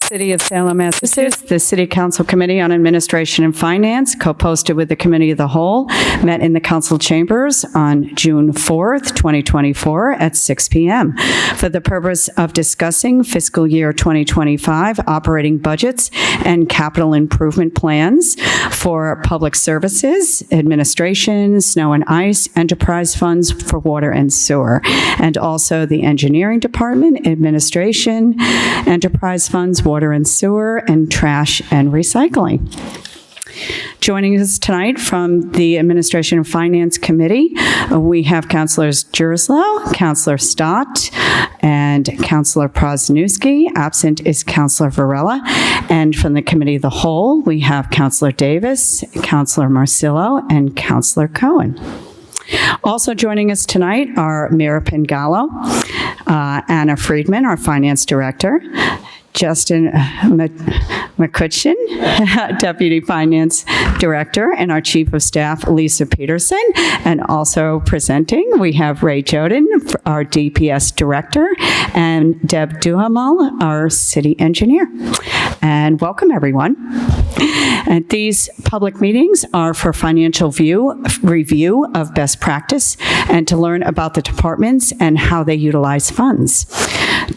City of Salem, Massachusetts, the City Council Committee on Administration and Finance, co-posted with the Committee of the Whole, met in the council chambers on June 4th, 2024 at 6 p.m. for the purpose of discussing fiscal year 2025 operating budgets and capital improvement plans for public services, administration, snow and ice, enterprise funds for water and sewer, and also the engineering department, administration, enterprise funds, water and sewer, and trash and recycling. Joining us tonight from the Administration and Finance Committee, we have Councilors Jerslow, Councilor Stott, and Councilor Prosnewski. Absent is Councilor Varela. And from the Committee of the Whole, we have Councilor Davis, Councilor Marcillo, and Councilor Cohen. Also joining us tonight are Mira Pingallo, Anna Friedman, our Finance Director, Justin McCutcheon, Deputy Finance Director, and our Chief of Staff, Lisa Peterson. And also presenting, we have Ray Joden, our DPS Director, and Deb Duhamel, our City Engineer. And welcome, everyone. And these public meetings are for financial review of best practice and to learn about the departments and how they utilize funds.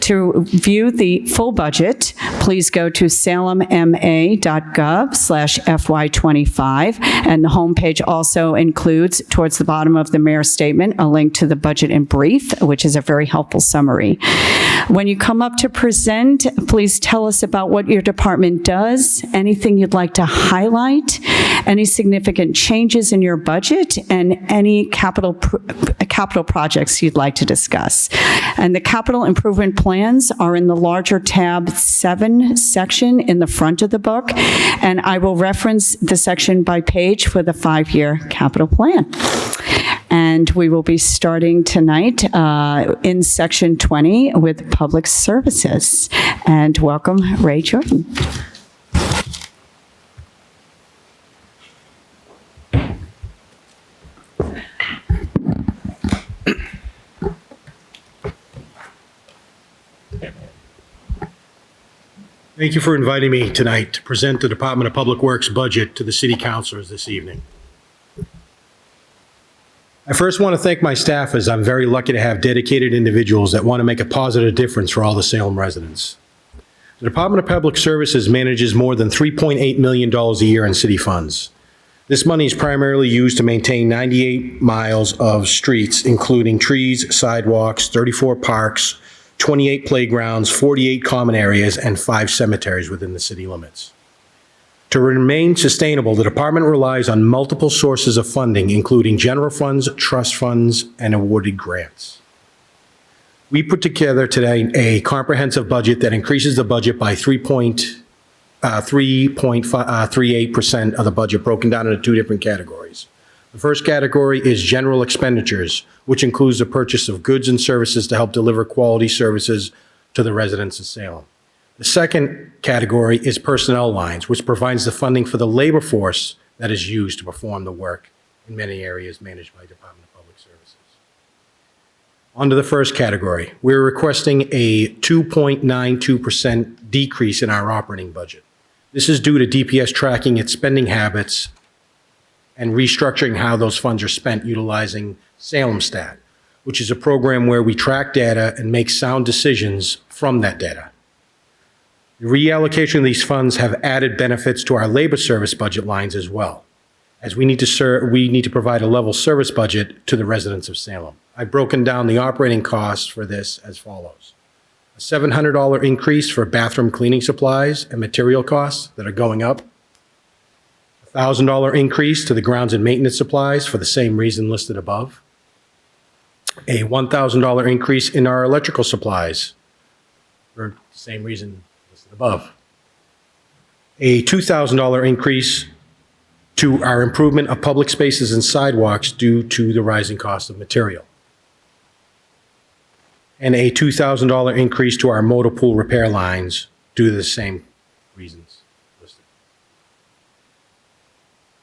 To view the full budget, please go to salemma.gov/FY25, and the homepage also includes, towards the bottom of the mayor's statement, a link to the budget in brief, which is a very helpful summary. When you come up to present, please tell us about what your department does, anything you'd like to highlight, any significant changes in your budget, and any capital projects you'd like to discuss. And the capital improvement plans are in the larger tab 7 section in the front of the book, and I will reference the section by page for the 5-year capital plan. And we will be starting tonight in section 20 with public services. And welcome, Ray Jordan. Thank you for inviting me tonight to present the Department of Public Works budget to the City Councilors this evening. I first want to thank my staff, as I'm very lucky to have dedicated individuals that want to make a positive difference for all the Salem residents. The Department of Public Services manages more than $3.8 million a year in city funds. This money is primarily used to maintain 98 miles of streets, including trees, sidewalks, 34 parks, 28 playgrounds, 48 common areas, and 5 cemeteries within the city limits. To remain sustainable, the department relies on multiple sources of funding, including general funds, trust funds, and awarded grants. We put together today a comprehensive budget that increases the budget by 3.38% of the budget, broken down into 2 different categories. The first category is general expenditures, which includes the purchase of goods and services to help deliver quality services to the residents of Salem. The second category is personnel lines, which provides the funding for the labor force that is used to perform the work in many areas managed by Department of Public Services. On to the first category. We're requesting a 2.92% decrease in our operating budget. This is due to DPS tracking its spending habits and restructuring how those funds are spent utilizing Salem Stat, which is a program where we track data and make sound decisions from that data. The reallocation of these funds have added benefits to our labor service budget lines as well, as we need to provide a level service budget to the residents of Salem. I've broken down the operating costs for this as follows. A $700 increase for bathroom cleaning supplies and material costs that are going up. A $1,000 increase to the grounds and maintenance supplies for the same reason listed above. A $1,000 increase in our electrical supplies for the same reason listed above. A $2,000 increase to our improvement of public spaces and sidewalks due to the rising cost of material. And a $2,000 increase to our motor pool repair lines due to the same reasons listed.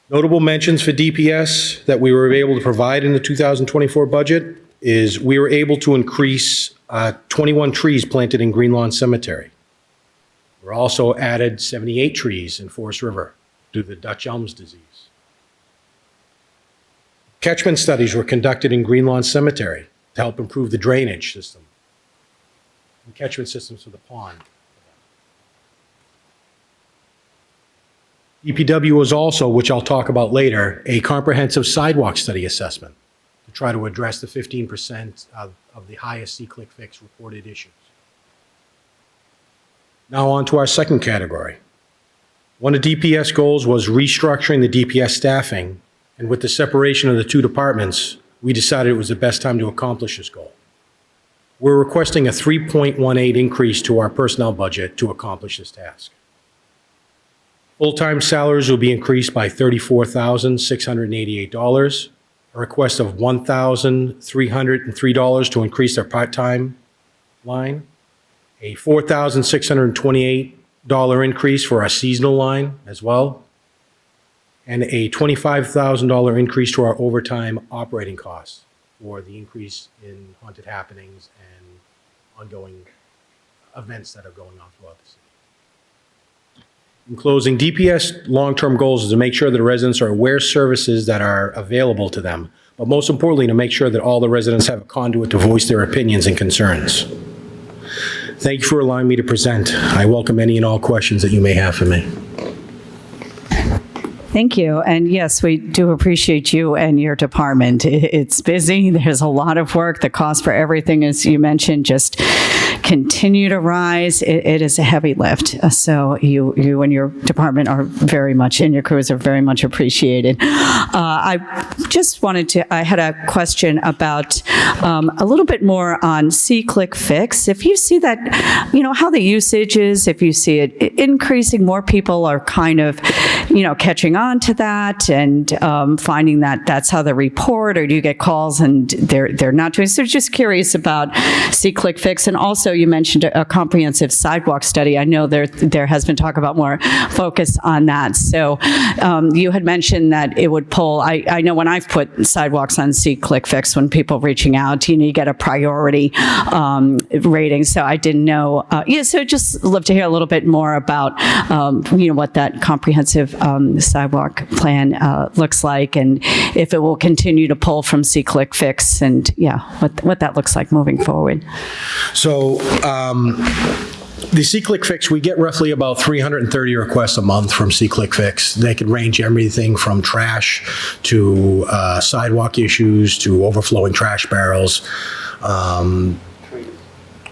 Notable mentions for DPS that we were able to provide in the 2024 budget is we were able to increase 21 trees planted in Green Lawn Cemetery. We're also added 78 trees in Forest River due to the Dutch elms disease. Catchment studies were conducted in Greenlawn Cemetery to help improve the drainage system and catchment systems for the pond. DPW was also, which I'll talk about later, a comprehensive sidewalk study assessment to try to address the 15% of the highest C-click fix reported issues. Now on to our second category. One of DPS goals was restructuring the DPS staffing, and with the separation of the two departments, we decided it was the best time to accomplish this goal. We're requesting a 3.18 increase to our personnel budget to accomplish this task. Full-time salaries will be increased by $34,688, a request of $1,303 to increase their part-time line, a $4,628 increase for our seasonal line as well, and a $25,000 increase to our overtime operating costs for the increase in haunted happenings and ongoing events that are going on throughout the city. In closing, DPS long-term goals is to make sure that residents are aware of services that are available to them, but most importantly, to make sure that all the residents have a conduit to voice their opinions and concerns. Thank you for allowing me to present. I welcome any and all questions that you may have for me. Thank you. And yes, we do appreciate you and your department. It's busy. There's a lot of work. The cost for everything, as you mentioned, just continue to rise. It is a heavy lift. So you and your department are very much, and your crews are very much appreciated. I just wanted to, I had a question about a little bit more on C-Click Fix. If you see that, how the usage is, if you see it increasing, more people are kind of, catching on to that and finding that that's how they report, or do you get calls and they're not doing? So just curious about C-Click Fix. And also you mentioned a comprehensive sidewalk study. I know there has been talk about more focus on that. So you had mentioned that it would pull, I know when I've put sidewalks on C-Click Fix, when people reaching out, you get a priority rating. So I didn't know. So just love to hear a little bit more about, what that comprehensive sidewalk plan looks like, and if it will continue to pull from C-Click Fix, and what that looks like moving forward. So the C-Click Fix, we get roughly about 330 requests a month from C-Click Fix. They could range everything from trash to sidewalk issues to overflowing trash barrels,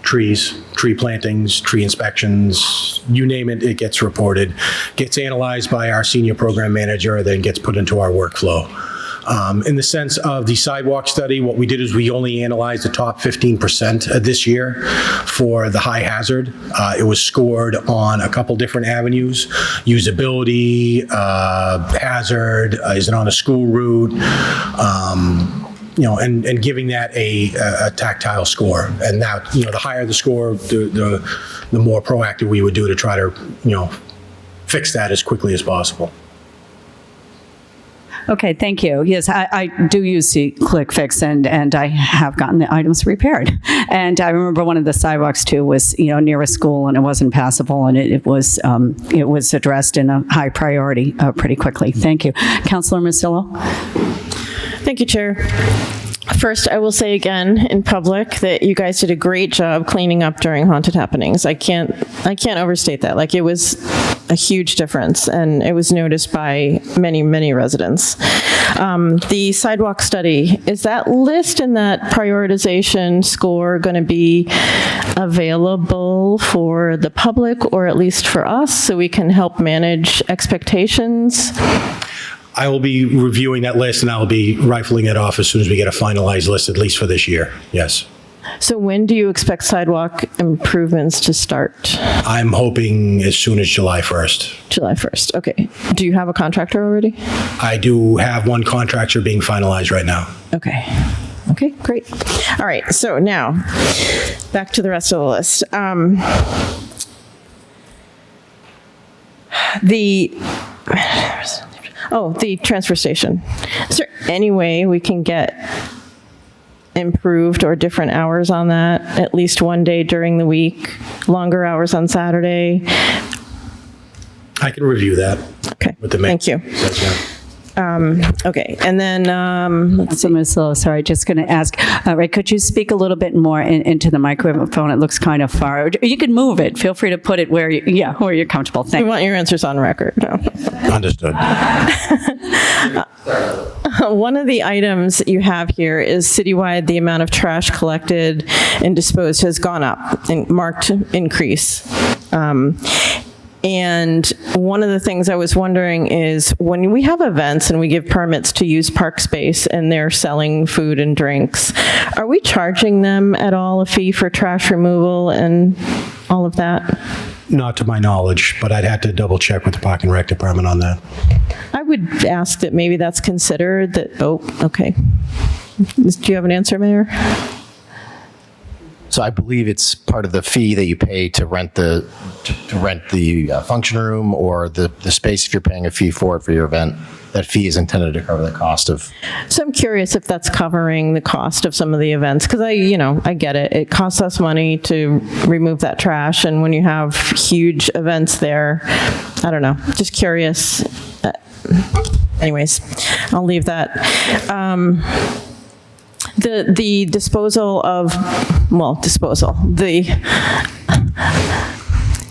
trees, tree plantings, tree inspections, you name it, it gets reported, gets analyzed by our senior program manager, then gets put into our workflow. In the sense of the sidewalk study, what we did is we only analyzed the top 15% this year for the high hazard. It was scored on a couple different avenues: usability, hazard, is it on a school route, and giving that a tactile score. And that, the higher the score, the more proactive we would do to try to, fix that as quickly as possible. Okay, thank you. Yes, I do use C-Click Fix, and I have gotten the items repaired. And I remember one of the sidewalks too was, near a school, and it wasn't passable, and it was addressed in a high priority pretty quickly. Thank you. Councilor Masillo? Thank you, Chair. First, I will say again in public that you guys did a great job cleaning up during haunted happenings. I can't overstate that. Like, it was a huge difference, and it was noticed by many, many residents. The sidewalk study, is that list and that prioritization score going to be available for the public, or at least for us, so we can help manage expectations? I will be reviewing that list, and I will be rifling it off as soon as we get a finalized list, at least for this year. Yes. So when do you expect sidewalk improvements to start? I'm hoping as soon as July 1st. July 1st. Okay. Do you have a contractor already? I do have one contractor being finalized right now. Okay. Okay, great. All right. So now back to the rest of the list. The transfer station. Is there any way we can get improved or different hours on that, at least one day during the week, longer hours on Saturday? I can review that. Okay, With the mayor. thank you. Says that. Okay, and then, let's So, Ms. Lowe, sorry, just going to ask, Ray, could you speak a little bit more into the microphone? It looks kind of far. You can move it. Feel free to put it where where you're comfortable. we Thank you. want your answers on record. No. Understood. One of the items you have here is citywide, the amount of trash collected and disposed has gone up, in marked increase. And one of the things I was wondering is when we have events and we give permits to use park space and they're selling food and drinks, are we charging them at all a fee for trash removal and all of that? Not to my knowledge, but I'd have to double check with the Park and Rec Department on that. I would ask that maybe that's considered that, oh, okay. Do you have an answer, Mayor? So I believe it's part of the fee that you pay to rent the function room or the space if you're paying a fee for it for your event. That fee is intended to cover the cost of. So I'm curious if that's covering the cost of some of the events, because I get it. It costs us money to remove that trash, and when you have huge events there, I don't know. Just curious. Anyways, I'll leave that. The disposal,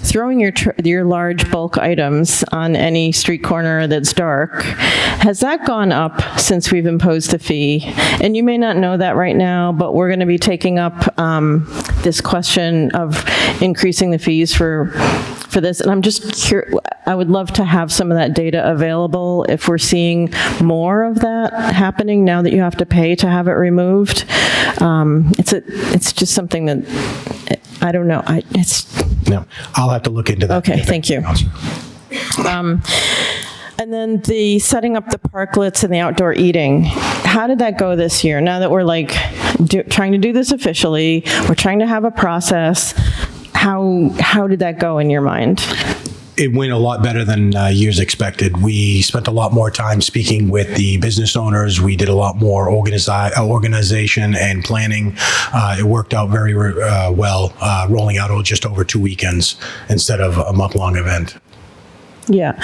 throwing your large bulk items on any street corner that's dark, has that gone up since we've imposed the fee? And you may not know that right now, but we're going to be taking up this question of increasing the fees for this. And I'm just curious, I would love to have some of that data available if we're seeing more of that happening now that you have to pay to have it removed. It's just something that, I don't know. No, I'll have to look into that. Okay, thank you. And then the setting up the parklets and the outdoor eating, how did that go this year? Now that we're trying to do this officially, we're trying to have a process, how did that go in your mind? It went a lot better than years expected. We spent a lot more time speaking with the business owners. We did a lot more organization and planning. It worked out very well, rolling out just over 2 weekends instead of a month-long event. Yeah.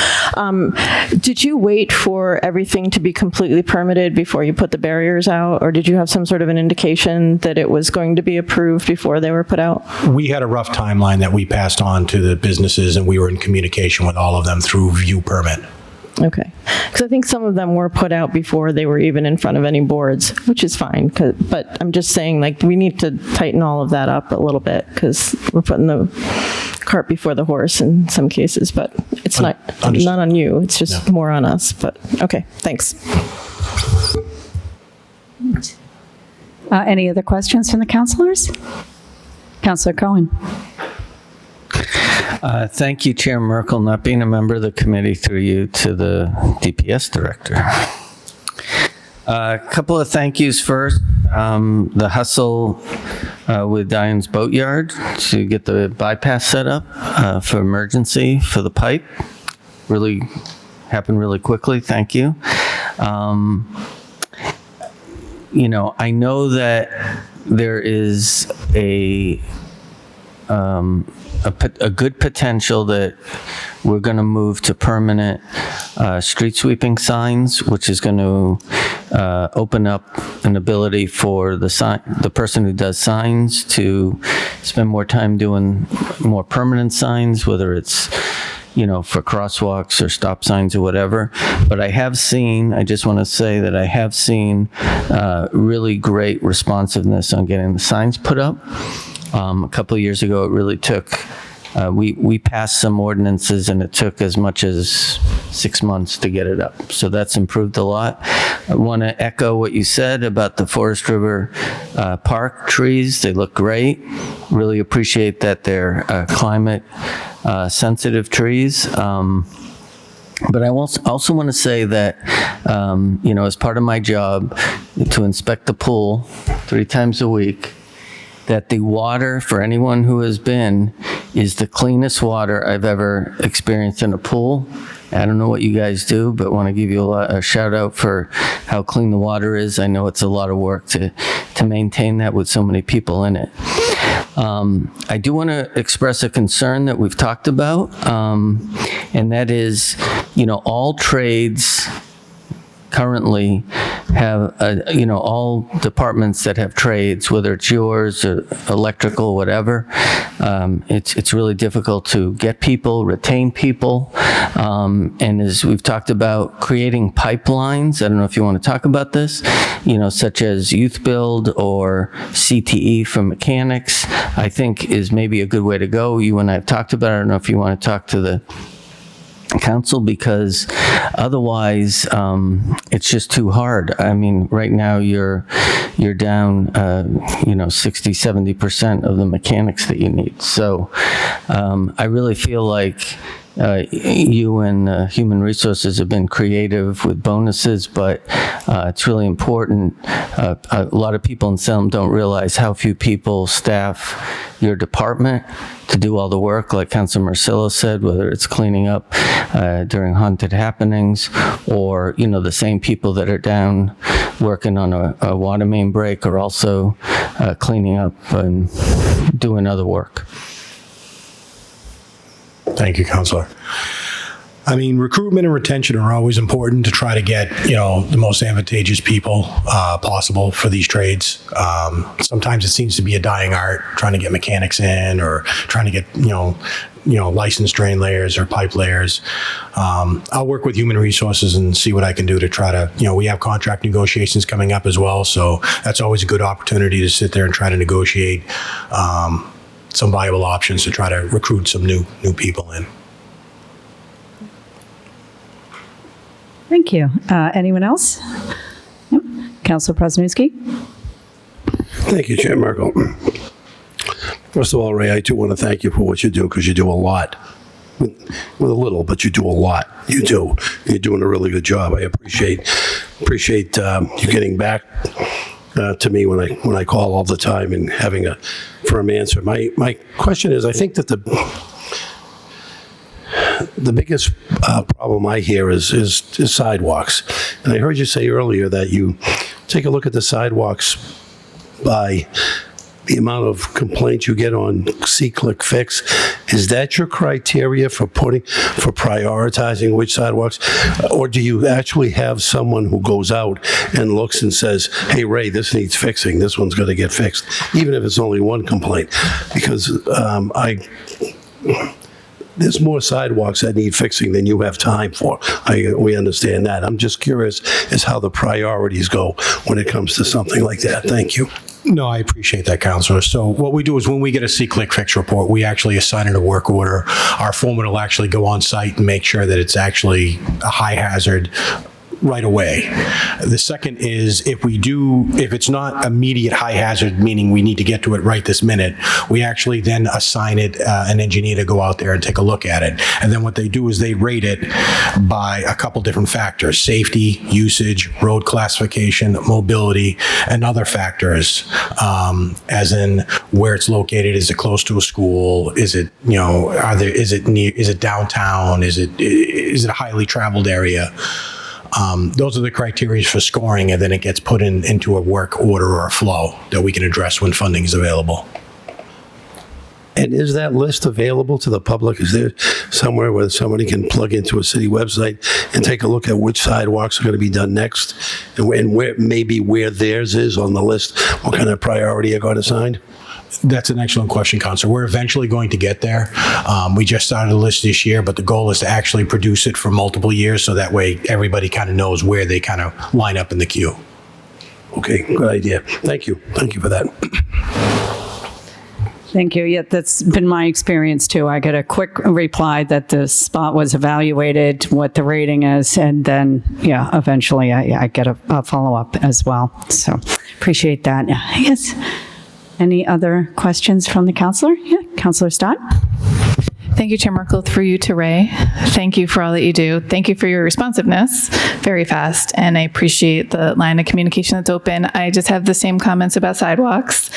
Did you wait for everything to be completely permitted before you put the barriers out, or did you have some sort of an indication that it was going to be approved before they were put out? We had a rough timeline that we passed on to the businesses, and we were in communication with all of them through view permit. Okay. Because I think some of them were put out before they were even in front of any boards, which is fine. But I'm just saying, we need to tighten all of that up a little bit because we're putting the cart before the horse in some cases. But it's not on you. It's just more on us. But okay, thanks. Any other questions from the councilors? Councilor Cohen. Thank you, Chair Merkel, not being a member of the committee through you to the DPS director. A couple of thank yous first. The hustle with Diane's Boatyard to get the bypass set up for emergency for the pipe. Really happened really quickly. Thank you. I know that there is a good potential that we're going to move to permanent street sweeping signs, which is going to open up an ability for the person who does signs to spend more time doing more permanent signs, whether it's for crosswalks or stop signs or whatever. But I just want to say that I have seen really great responsiveness on getting the signs put up. A couple of years ago, it really took, we passed some ordinances and it took as much as 6 months to get it up. So that's improved a lot. I want to echo what you said about the Forest River Park trees. They look great. Really appreciate that they're climate sensitive trees. But I also want to say that, as part of my job to inspect the pool 3 times a week, that the water, for anyone who has been, is the cleanest water I've ever experienced in a pool. I don't know what you guys do, but want to give you a shout out for how clean the water is. I know it's a lot of work to maintain that with so many people in it. I do want to express a concern that we've talked about, and that is, all trades currently have, all departments that have trades, whether it's yours or electrical, whatever, it's really difficult to get people, retain people. And as we've talked about, creating pipelines, I don't know if you want to talk about this, such as Youth Build or CTE for mechanics, I think is maybe a good way to go. You and I have talked about it. I don't know if you want to talk to the council, because otherwise it's just too hard. I mean, right now you're down 60-70% of the mechanics that you need. So I really feel like you and Human Resources have been creative with bonuses, but it's really important. A lot of people in Salem don't realize how few people staff your department to do all the work, like Councilor Marcillo said, whether it's cleaning up during haunted happenings, or, the same people that are down working on a water main break are also cleaning up and doing other work. Thank you, Counselor. I mean, recruitment and retention are always important to try to get, the most advantageous people possible for these trades. Sometimes it seems to be a dying art, trying to get mechanics in, or trying to get, licensed drain layers or pipe layers. I'll work with Human Resources and see what I can do to try to, we have contract negotiations coming up as well. So that's always a good opportunity to sit there and try to negotiate some viable options to try to recruit some new people in. Thank you. Anyone else? Yep. Councilor Presnewski? Thank you, Chair Merkel. First of all, Ray, I do want to thank you for what you do, because you do a lot. With a little, but you do a lot. You do. You're doing a really good job. I appreciate you getting back to me when I call all the time and having a firm answer. My question is, I think that the biggest problem I hear is sidewalks. And I heard you say earlier that you take a look at the sidewalks by the amount of complaints you get on See, Click, Fix. Is that your criteria for prioritizing which sidewalks? Or do you actually have someone who goes out and looks and says, hey, Ray, this needs fixing. This one's going to get fixed, even if it's only one complaint? Because there's more sidewalks that need fixing than you have time for. We understand that. I'm just curious as how the priorities go when it comes to something like that. Thank you. No, I appreciate that, Counselor. So what we do is when we get a See, Click, Fix report, we actually assign it a work order. Our foreman will actually go on site and make sure that it's actually a high hazard right away. The second is if it's not immediate high hazard, meaning we need to get to it right this minute, we actually then assign it an engineer to go out there and take a look at it. And then what they do is they rate it by a couple different factors: safety, usage, road classification, mobility, and other factors, as in where it's located. Is it close to a school? Is it, is it downtown? Is it a highly traveled area? Those are the criteria for scoring, and then it gets put into a work order or a flow that we can address when funding is available. And is that list available to the public? Is there somewhere where somebody can plug into a city website and take a look at which sidewalks are going to be done next, and where theirs is on the list, what kind of priority are got assigned? That's an excellent question, Counselor. We're eventually going to get there. We just started a list this year, but the goal is to actually produce it for multiple years, so that way everybody kind of knows where they kind of line up in the queue. Okay, good idea. Thank you. Thank you for that. Thank you. Yeah, that's been my experience too. I get a quick reply that the spot was evaluated, what the rating is, and then, eventually I get a follow-up as well. So appreciate that. Yes. Any other questions from the councilor? Yeah, Councilor Stott. Thank you, Chair Merkel. Through you to Ray. Thank you for all that you do. Thank you for your responsiveness, very fast, and I appreciate the line of communication that's open. I just have the same comments about sidewalks.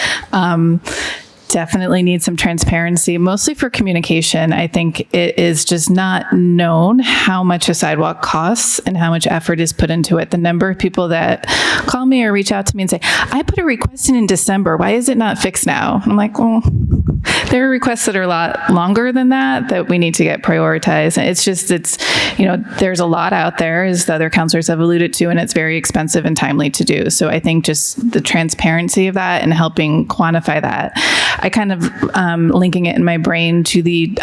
definitely need some transparency, mostly for communication. I think it is just not known how much a sidewalk costs and how much effort is put into it. The number of people that call me or reach out to me and say, I put a request in December. Why is it not fixed now? I'm like, well, there are requests that are a lot longer than that we need to get prioritized. There's a lot out there, as the other counselors have alluded to, and it's very expensive and timely to do. So I think just the transparency of that and helping quantify that. I kind of linking it in my brain to the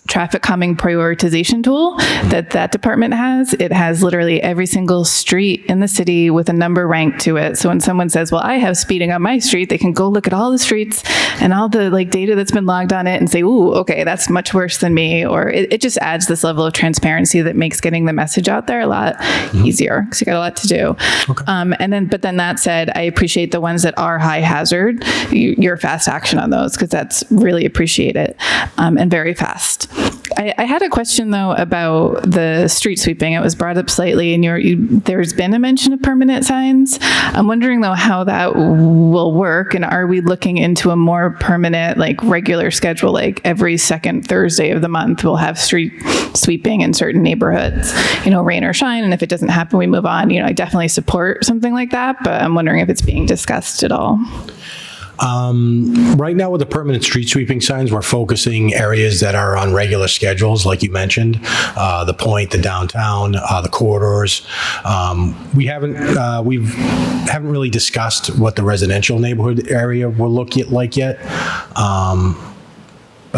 traffic calming prioritization tool that department has. It has literally every single street in the city with a number ranked to it. So when someone says, well, I have speeding on my street, they can go look at all the streets and all the data that's been logged on it and say, ooh, okay, that's much worse than me. Or it just adds this level of transparency that makes getting the message out there a lot easier, because you got a lot to do. Okay. But then that said, I appreciate the ones that are high hazard, your fast action on those, because that's really appreciated and very fast. I had a question, though, about the street sweeping. It was brought up slightly, and there's been a mention of permanent signs. I'm wondering, though, how that will work, and are we looking into a more permanent, regular schedule, like every second Thursday of the month, we'll have street sweeping in certain neighborhoods, rain or shine, and if it doesn't happen, we move on. I definitely support something like that, but I'm wondering if it's being discussed at all. Right now with the permanent street sweeping signs, we're focusing areas that are on regular schedules, like you mentioned, the Point, the downtown, the corridors. We haven't really discussed what the residential neighborhood area will look like yet, but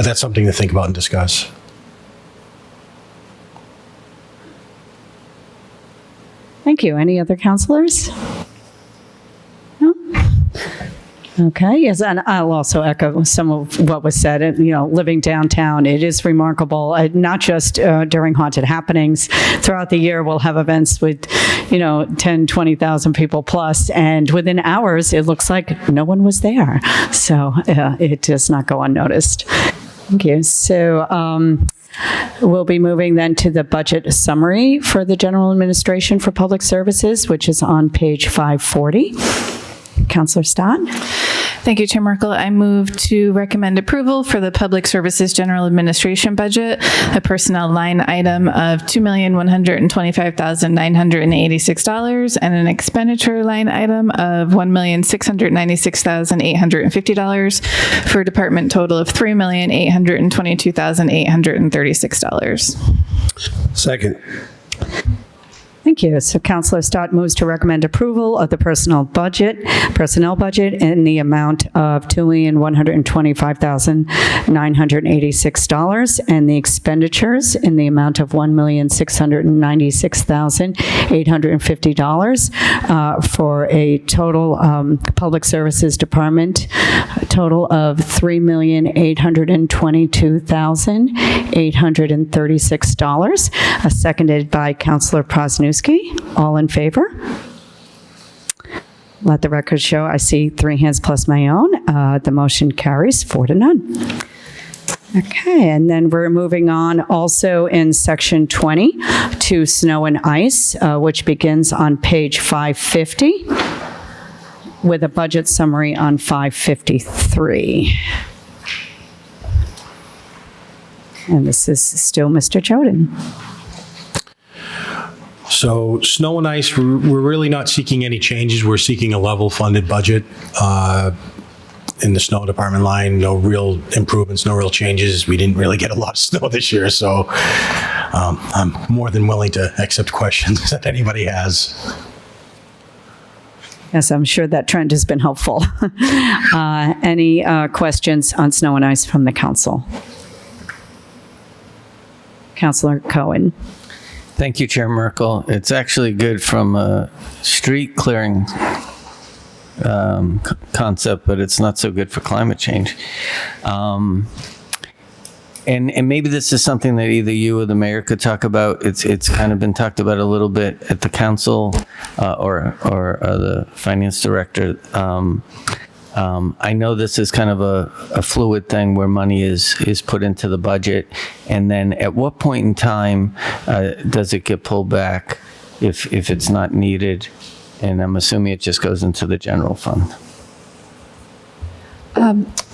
that's something to think about and discuss. Thank you. Any other counselors? No? Okay, yes, and I'll also echo some of what was said. Living downtown, it is remarkable, not just during haunted happenings. Throughout the year, we'll have events with, 10, 20,000 people plus, and within hours, it looks like no one was there. So it does not go unnoticed. Thank you. So we'll be moving then to the budget summary for the General Administration for Public Services, which is on page 540. Councillor Stott. Thank you, Chair Merkel. I move to recommend approval for the Public Services General Administration budget, a personnel line item of $2,125,986 and an expenditure line item of $1,696,850 for a department total of $3,822,836. Second. Thank you. So Councillor Stott moves to recommend approval of the personnel budget in the amount of $2,125,986 and the expenditures in the amount of $1,696,850 for a total Public Services Department total of $3,822,836, seconded by Councillor Prosnowski. All in favor? Let the record show I see 3 hands plus my own. The motion carries 4-0. Okay, and then we're moving on also in section 20 to snow and ice, which begins on page 550 with a budget summary on 553. And this is still Mr. Joden. So snow and ice, we're really not seeking any changes. We're seeking a level funded budget in the snow department line. No real improvements, no real changes. We didn't really get a lot of snow this year, so I'm more than willing to accept questions that anybody has. Yes, I'm sure that trend has been helpful. Any questions on snow and ice from the council? Councillor Cohen. Thank you, Chair Merkel. It's actually good from a street clearing concept, but it's not so good for climate change. And maybe this is something that either you or the mayor could talk about. It's kind of been talked about a little bit at the council or the finance director. I know this is kind of a fluid thing where money is put into the budget, and then at what point in time does it get pulled back if it's not needed? And I'm assuming it just goes into the general fund.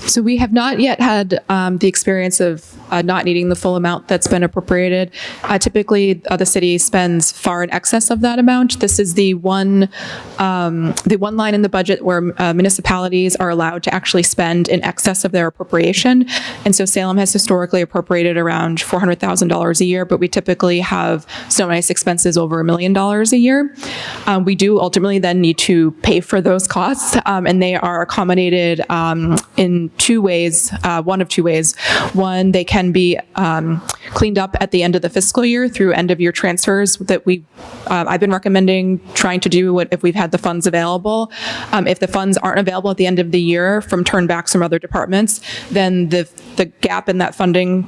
So we have not yet had the experience of not needing the full amount that's been appropriated. Typically, the city spends far in excess of that amount. This is the one line in the budget where municipalities are allowed to actually spend in excess of their appropriation. And so Salem has historically appropriated around $400,000 a year, but we typically have snow and ice expenses over $1 million a year. We do ultimately then need to pay for those costs, and they are accommodated in two ways, one of two ways. One, they can be cleaned up at the end of the fiscal year through end of year transfers that I've been recommending trying to do if we've had the funds available. If the funds aren't available at the end of the year from turnbacks from other departments, then the gap in that funding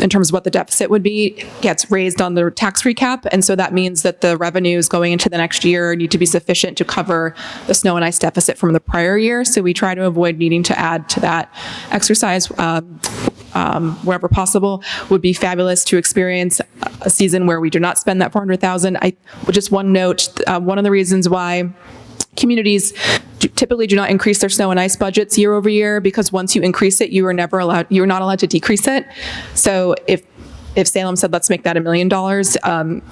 in terms of what the deficit would be gets raised on the tax recap. And so that means that the revenues going into the next year need to be sufficient to cover the snow and ice deficit from the prior year. So we try to avoid needing to add to that exercise wherever possible. Would be fabulous to experience a season where we do not spend that $400,000. Just one note, one of the reasons why communities typically do not increase their snow and ice budgets year over year, because once you increase it, you're not allowed to decrease it. So if Salem said, let's make that $1 million,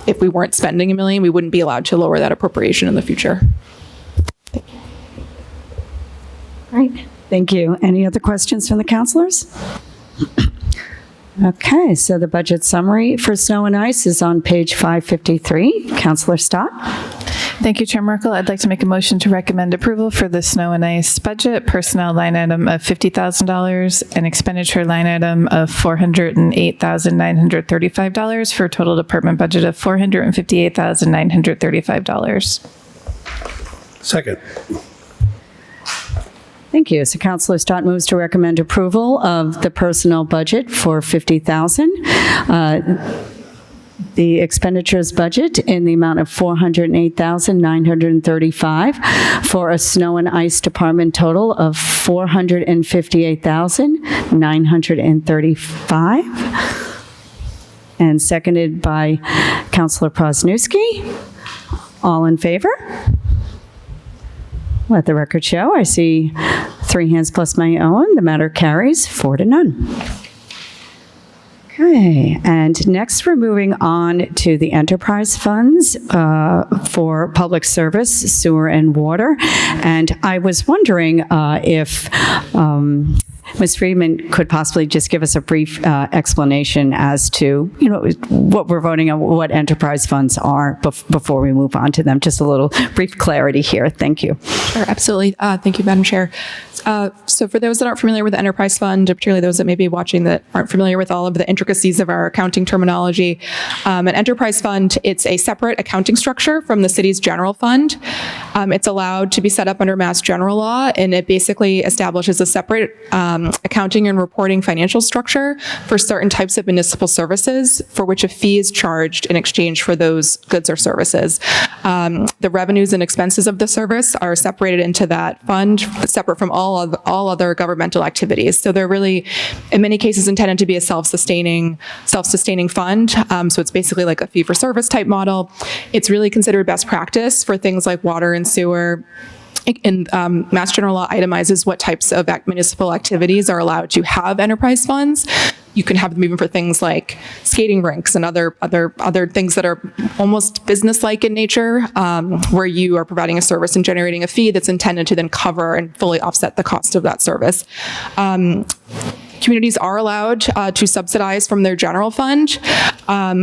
if we weren't spending $1 million, we wouldn't be allowed to lower that appropriation in the future. Great. Thank you. Any other questions from the councilors? Okay, so the budget summary for snow and ice is on page 553. Councilor Stott. Thank you, Chair Merkel. I'd like to make a motion to recommend approval for the snow and ice budget, personnel line item of $50,000 and expenditure line item of $408,935 for a total department budget of $458,935. Second. Thank you. So Councilor Stott moves to recommend approval of the personnel budget for $50,000. The expenditures budget in the amount of $408,935 for a snow and ice department total of $458,935. And seconded by Councilor Prosnewski. All in favor? Let the record show. I see 3 hands plus my own. The matter carries 4-0. Okay, and next we're moving on to the enterprise funds for public service, sewer and water. And I was wondering if Ms. Friedman could possibly just give us a brief explanation as to, what we're voting on, what enterprise funds are before we move on to them. Just a little brief clarity here. Thank you. Sure, absolutely. Thank you, Madam Chair. So for those that aren't familiar with the enterprise fund, particularly those that may be watching that aren't familiar with all of the intricacies of our accounting terminology, an enterprise fund, it's a separate accounting structure from the city's general fund. It's allowed to be set up under Mass General Law, and it basically establishes a separate accounting and reporting financial structure for certain types of municipal services for which a fee is charged in exchange for those goods or services. The revenues and expenses of the service are separated into that fund, separate from all other governmental activities. So they're really, in many cases, intended to be a self-sustaining fund. So it's basically like a fee-for-service type model. It's really considered best practice for things like water and sewer. And Mass General Law itemizes what types of municipal activities are allowed to have enterprise funds. You can have them even for things like skating rinks and other things that are almost business-like in nature, where you are providing a service and generating a fee that's intended to then cover and fully offset the cost of that service. Communities are allowed to subsidize from their general fund.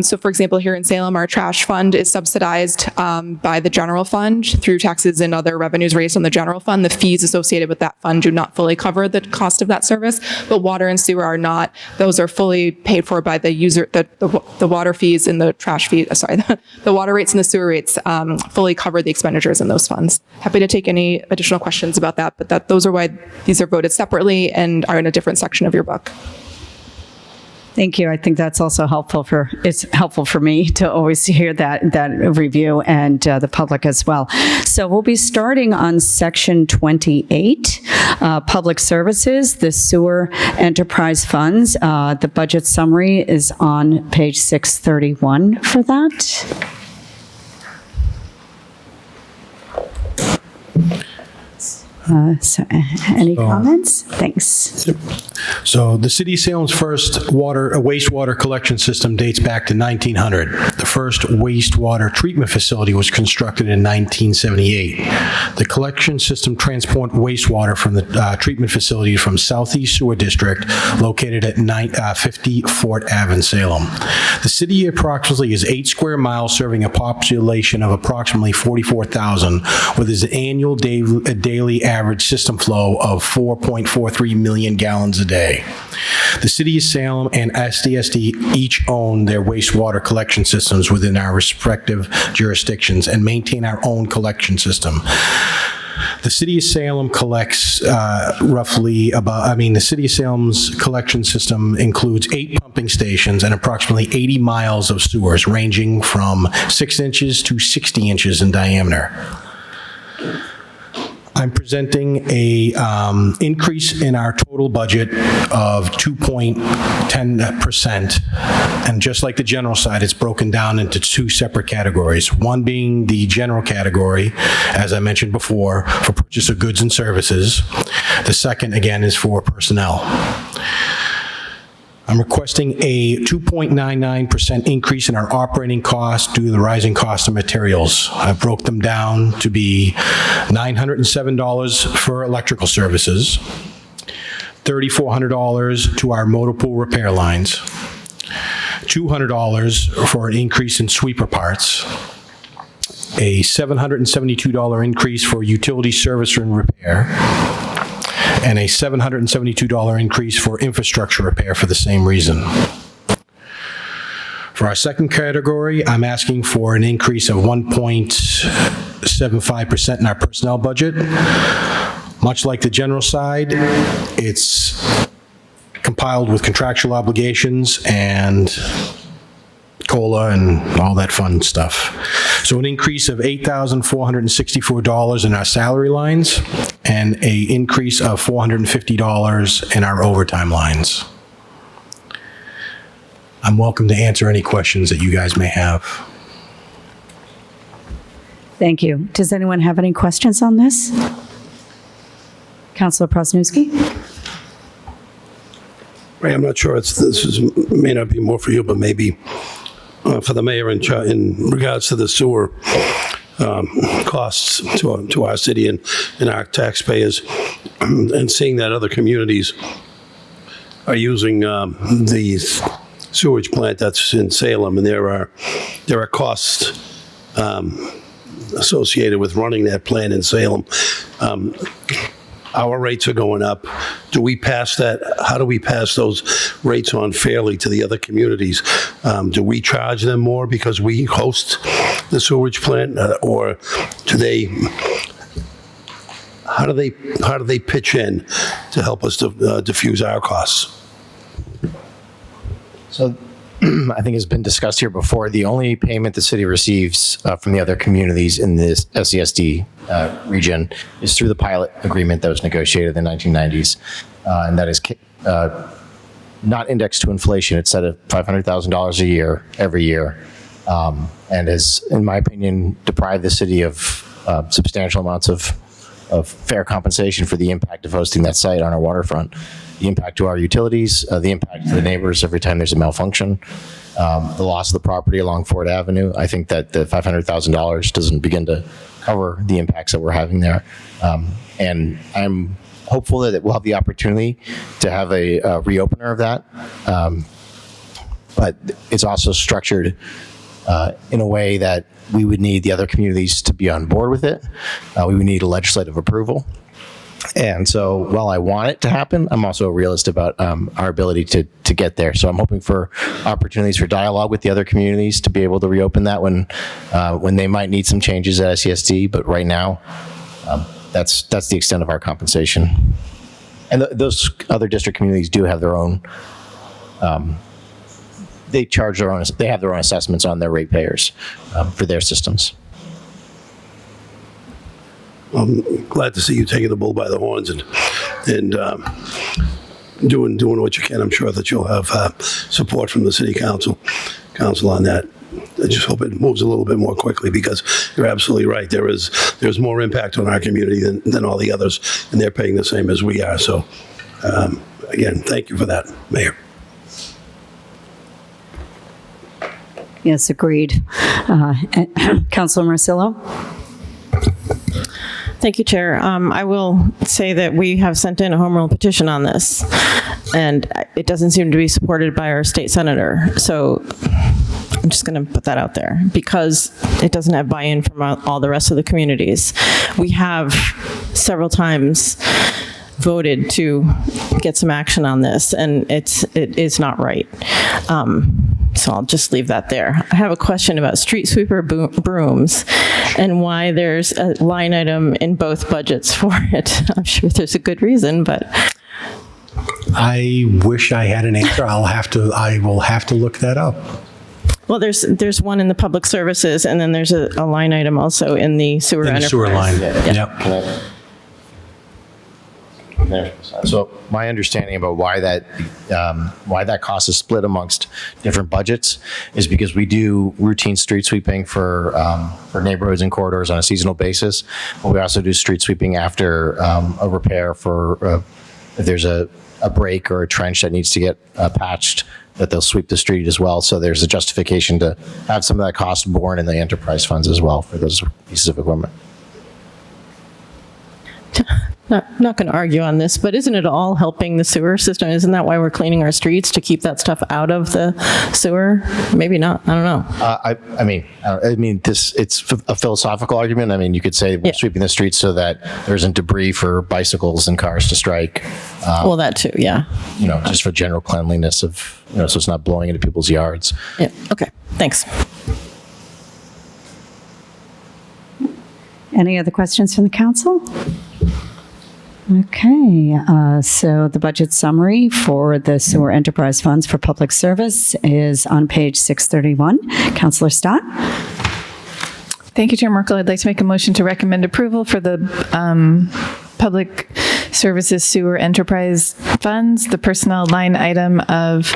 So for example, here in Salem, our trash fund is subsidized by the general fund through taxes and other revenues raised on the general fund. The fees associated with that fund do not fully cover the cost of that service, but water and sewer are not. Those are fully paid for by the user, the water fees and the trash fees, the water rates and the sewer rates fully cover the expenditures in those funds. Happy to take any additional questions about that, but those are why these are voted separately and are in a different section of your book. Thank you. I think that's also it's helpful for me to always hear that review and the public as well. So we'll be starting on section 28, public services, the sewer enterprise funds. The budget summary is on page 631 for that. Any comments? Thanks. So the city of Salem's first wastewater collection system dates back to 1900. The first wastewater treatment facility was constructed in 1978. The collection system transports wastewater from the treatment facility from Southeast Sewer District located at 50 Fort Ave in Salem. The city approximately is 8 square miles, serving a population of approximately 44,000 with its annual daily average system flow of 4.43 million gallons a day. The City of Salem and SDSD each own their wastewater collection systems within our respective jurisdictions and maintain our own collection system. The City of Salem collects the City of Salem's collection system includes 8 pumping stations and approximately 80 miles of sewers ranging from 6 inches to 60 inches in diameter. I'm presenting a increase in our total budget of 2.10%. And just like the general side, it's broken down into 2 separate categories. One being the general category, as I mentioned before, for purchase of goods and services. The second, again, is for personnel. I'm requesting a 2.99% increase in our operating costs due to the rising cost of materials. I broke them down to be $907 for electrical services, $3,400 to our motor pool repair lines, $200 for an increase in sweeper parts, a $772 increase for utility service and repair, and a $772 increase for infrastructure repair for the same reason. For our second category, I'm asking for an increase of 1.75% in our personnel budget. Much like the general side, it's compiled with contractual obligations and COLA and all that fun stuff. So an increase of $8,464 in our salary lines and an increase of $450 in our overtime lines. I'm welcome to answer any questions that you guys may have. Thank you. Does anyone have any questions on this? Councilor Prosnewski? Ray, I'm not sure may not be more for you, but maybe for the mayor in regards to the sewer costs to our city and our taxpayers, and seeing that other communities are using the sewage plant that's in Salem, and there are costs associated with running that plant in Salem. Our rates are going up. Do we pass that? How do we pass those rates on fairly to the other communities? Do we charge them more because we host the sewage plant, or do they? How do they pitch in to help us to diffuse our costs? So I think it's been discussed here before. The only payment the city receives from the other communities in this SESD region is through the pilot agreement that was negotiated in the 1990s. And that is not indexed to inflation. It's set at $500,000 a year, every year. And has, in my opinion, deprived the city of substantial amounts of fair compensation for the impact of hosting that site on our waterfront. The impact to our utilities, the impact to the neighbors every time there's a malfunction, the loss of the property along Ford Avenue. I think that the $500,000 doesn't begin to cover the impacts that we're having there. And I'm hopeful that we'll have the opportunity to have a reopener of that. But it's also structured in a way that we would need the other communities to be on board with it. We would need a legislative approval. And so while I want it to happen, I'm also a realist about our ability to get there. So I'm hoping for opportunities for dialogue with the other communities to be able to reopen that when they might need some changes at SESD. But right now, that's the extent of our compensation. And those other district communities do have their own, they have their own assessments on their ratepayers for their systems. I'm glad to see you taking the bull by the horns and doing what you can. I'm sure that you'll have support from the city council on that. I just hope it moves a little bit more quickly, because you're absolutely right. There's more impact on our community than all the others, and they're paying the same as we are. So, again, thank you for that, Mayor. Yes, agreed. Councilor Marcillo? Thank you, Chair. I will say that we have sent in a home rule petition on this, and it doesn't seem to be supported by our state senator. So I'm just going to put that out there, because it doesn't have buy-in from all the rest of the communities. We have several times voted to get some action on this, and it is not right. So I'll just leave that there. I have a question about street sweeper brooms and why there's a line item in both budgets for it. I'm sure there's a good reason, but I wish I had an answer. I will have to look that up. well, there's one in the public services, and then there's a line item also in the sewer In the enterprise. sewer line. Yeah. Yep. So my understanding about why that cost is split amongst different budgets is because we do routine street sweeping for neighborhoods and corridors on a seasonal basis, but we also do street sweeping after a repair for if there's a break or a trench that needs to get patched, that they'll sweep the street as well. So there's a justification to have some of that cost borne in the enterprise funds as well for those pieces of equipment. Not going to argue on this, but isn't it all helping the sewer system? Isn't that why we're cleaning our streets, to keep that stuff out of the sewer? Maybe not. I don't know. I mean, it's a philosophical argument. I mean, you could say we're sweeping the streets so that there isn't debris for bicycles and cars to strike. Well, that too, yeah. Just for general cleanliness of, so it's not blowing into people's yards. Yeah. Okay. Thanks. Any other questions from the council? Okay, so the budget summary for the sewer enterprise funds for public service is on page 631. Councillor Stott? Thank you, Chair Merkel. I'd like to make a motion to recommend approval for the public services sewer enterprise funds, the personnel line item of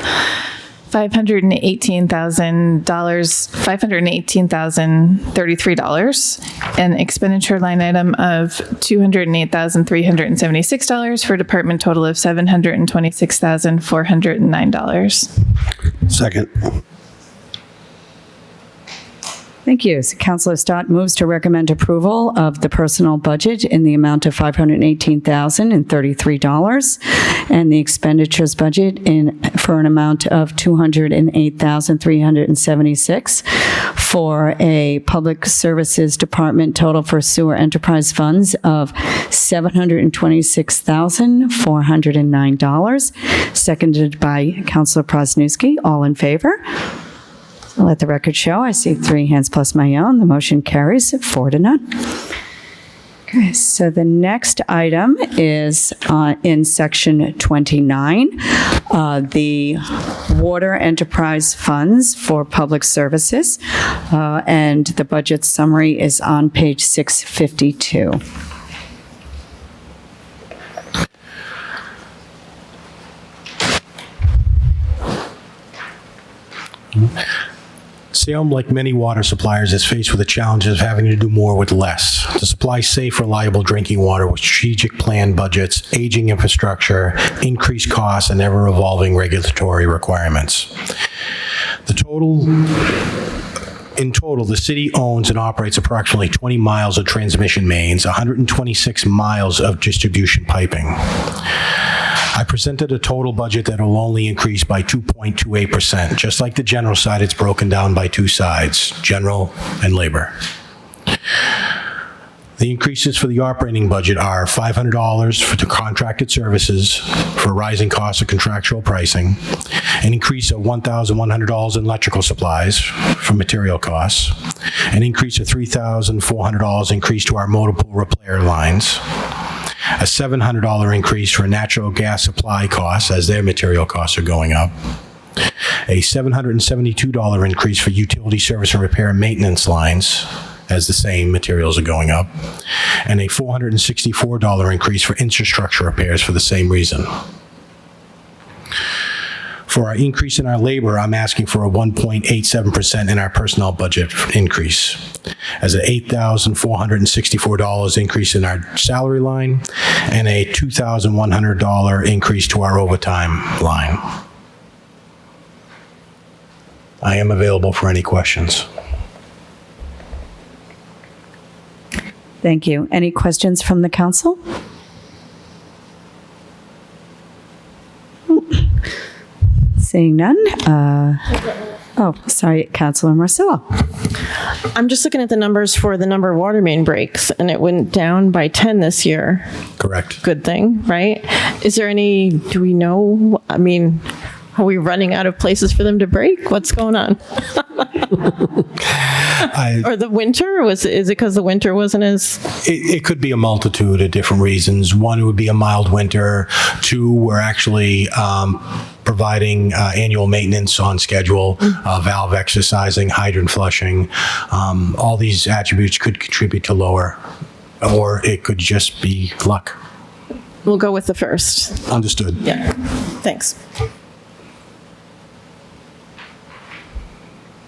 $518,033, an expenditure line item of $208,376 for a department total of $726,409. Second. Thank you. So Councillor Stott moves to recommend approval of the personal budget in the amount of $518,033 and the expenditures budget for an amount of $208,376 for a public services department total for sewer enterprise funds of $726,409, seconded by Councillor Prosnewski. All in favor? I'll let the record show. I see 3 hands plus my own. The motion carries 4-0. Okay, so the next item is in section 29, the water enterprise funds for public services, and the budget summary is on page 652. Salem, like many water suppliers, is faced with the challenges of having to do more with less to supply safe, reliable drinking water with strategic planned budgets, aging infrastructure, increased costs, and ever-evolving regulatory requirements. In total, the city owns and operates approximately 20 miles of transmission mains, 126 miles of distribution piping. I presented a total budget that will only increase by 2.28%. Just like the general side, it's broken down by 2 sides, general and labor. The increases for the operating budget are $500 for the contracted services for rising costs of contractual pricing, an increase of $1,100 in electrical supplies for material costs, an increase of $3,400 increase to our multiple repair lines, a $700 increase for natural gas supply costs as their material costs are going up, a $772 increase for utility service and repair and maintenance lines as the same materials are going up, and a $464 increase for infrastructure repairs for the same reason. For our increase in our labor, I'm asking for a 1.87% in our personnel budget increase, as an $8,464 increase in our salary line, and a $2,100 increase to our overtime line. I am available for any questions. Thank you. Any questions from the council? Seeing none. Sorry, Councilor Marcillo. I'm just looking at the numbers for the number of water main breaks, and it went down by 10 this year. Correct. Good thing, right? Is there any, do we know, I mean, are we running out of places for them to break? What's going on? Or the winter? Is it because the winter wasn't as... It could be a multitude of different reasons. One would be a mild winter. Two, we're actually providing annual maintenance on schedule, valve exercising, hydrant flushing. All these attributes could contribute to lower, or it could just be luck. We'll go with the first. Understood. Yeah. Thanks.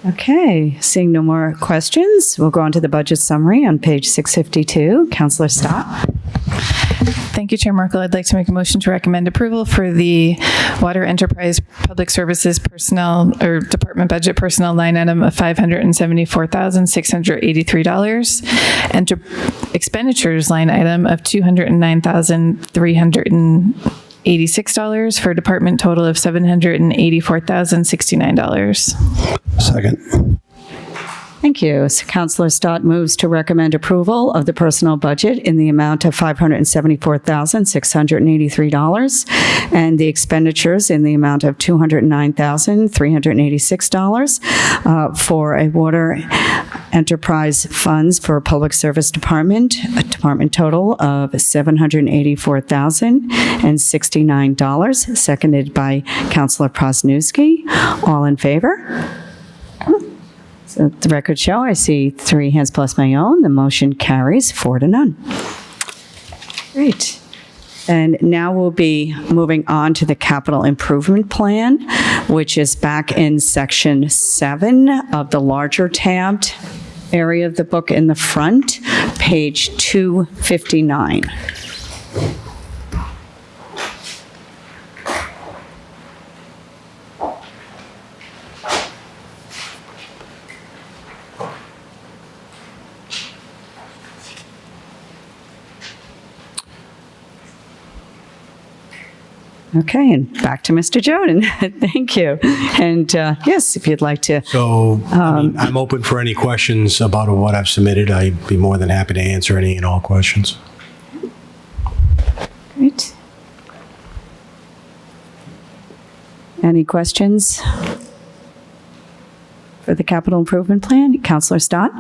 Okay, seeing no more questions, we'll go on to the budget summary on page 652. Councilor Stott. Thank you, Chair Merkel. I'd like to make a motion to recommend approval for the Water Enterprise Public Services personnel or department budget personnel line item of $574,683 and to expenditures line item of $209,386 for a department total of $784,069. Second. Thank you. So Councilor Stott moves to recommend approval of the personnel budget in the amount of $574,683 and the expenditures in the amount of $209,386 for a water enterprise funds for a public service department, a department total of $784,069, seconded by Councilor Prosnewski. All in favor? So the record show, I see 3 hands plus my own. The motion carries 4-0. Great. And now we'll be moving on to the capital improvement plan, which is back in section 7 of the larger tabbed area of the book in the front, page 259. Okay, and back to Mr. Joden. Thank you. And yes, if you'd like to. So I'm open for any questions about what I've submitted. I'd be more than happy to answer any and all questions. Great. Any questions for the capital improvement plan? Councilor Stott?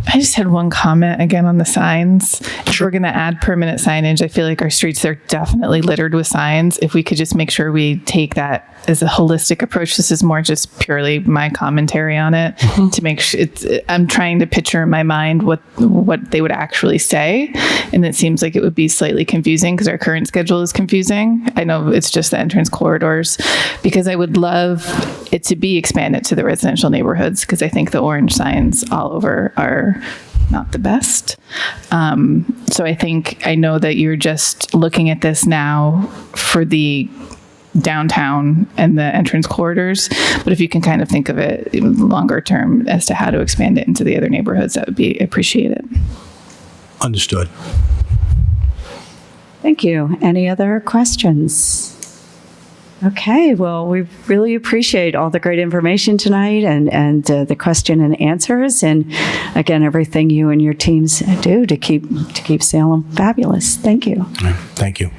I just had one comment again on the signs. If we're going to add permanent signage, I feel like our streets are definitely littered with signs. If we could just make sure we take that as a holistic approach. This is more just purely my commentary on it to make sure I'm trying to picture in my mind what they would actually say. And it seems like it would be slightly confusing because our current schedule is confusing. I know it's just the entrance corridors, because I would love it to be expanded to the residential neighborhoods, because I think the orange signs all over are not the best. So I know that you're just looking at this now for the downtown and the entrance corridors, but if you can kind of think of it longer term as to how to expand it into the other neighborhoods, that would be appreciated. Understood. Thank you. Any other questions? Okay, well, we really appreciate all the great information tonight and the question and answers, and again, everything you and your teams do to keep Salem fabulous. Thank you. Thank you.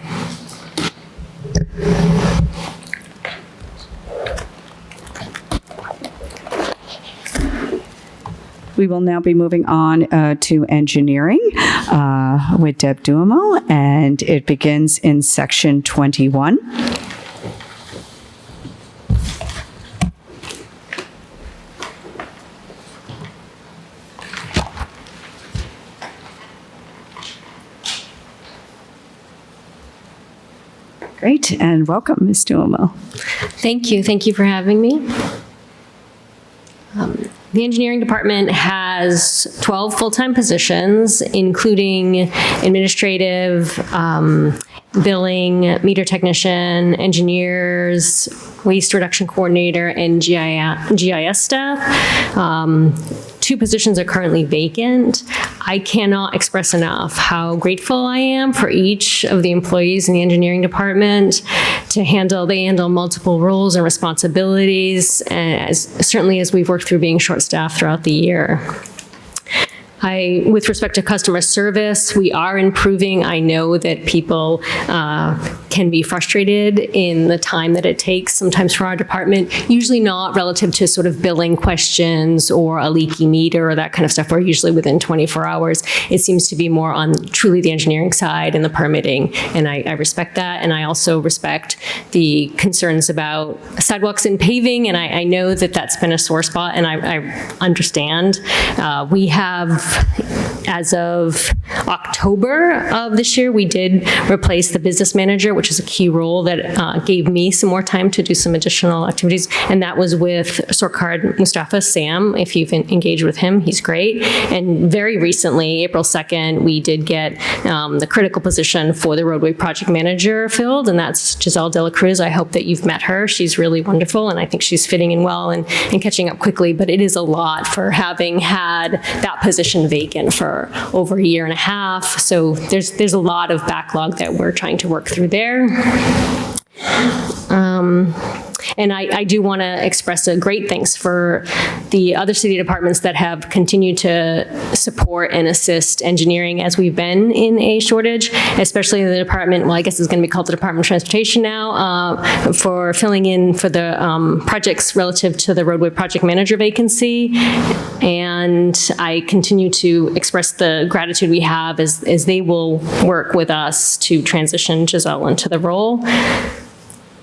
We will now be moving on to engineering with Deb Duhamel, and it begins in section 21. Great, and welcome, Ms. Duhamel. Thank you. Thank you for having me. The engineering department has 12 full-time positions, including administrative, billing, meter technician, engineers, waste reduction coordinator, and GIS staff. 2 positions are currently vacant. I cannot express enough how grateful I am for each of the employees in the engineering department they handle multiple roles and responsibilities, certainly as we've worked through being short-staffed throughout the year. With respect to customer service, we are improving. I know that people can be frustrated in the time that it takes sometimes for our department, usually not relative to sort of billing questions or a leaky meter or that kind of stuff. We're usually within 24 hours. It seems to be more on truly the engineering side and the permitting, and I respect that. And I also respect the concerns about sidewalks and paving, and I know that that's been a sore spot, and I understand. We have, as of October of this year, we did replace the business manager, which is a key role that gave me some more time to do some additional activities. And that was with Sorkard Mustafa Sam. If you've engaged with him, he's great. And very recently, April 2nd, we did get the critical position for the roadway project manager filled, and that's Giselle De La Cruz. I hope that you've met her. She's really wonderful, and I think she's fitting in well and catching up quickly. But it is a lot for having had that position vacant for over a year and a half. So there's a lot of backlog that we're trying to work through there. And I do want to express a great thanks for the other city departments that have continued to support and assist engineering as we've been in a shortage, especially the department, well, I guess it's going to be called the Department of Transportation now, for filling in for the projects relative to the roadway project manager vacancy. And I continue to express the gratitude we have as they will work with us to transition Giselle into the role.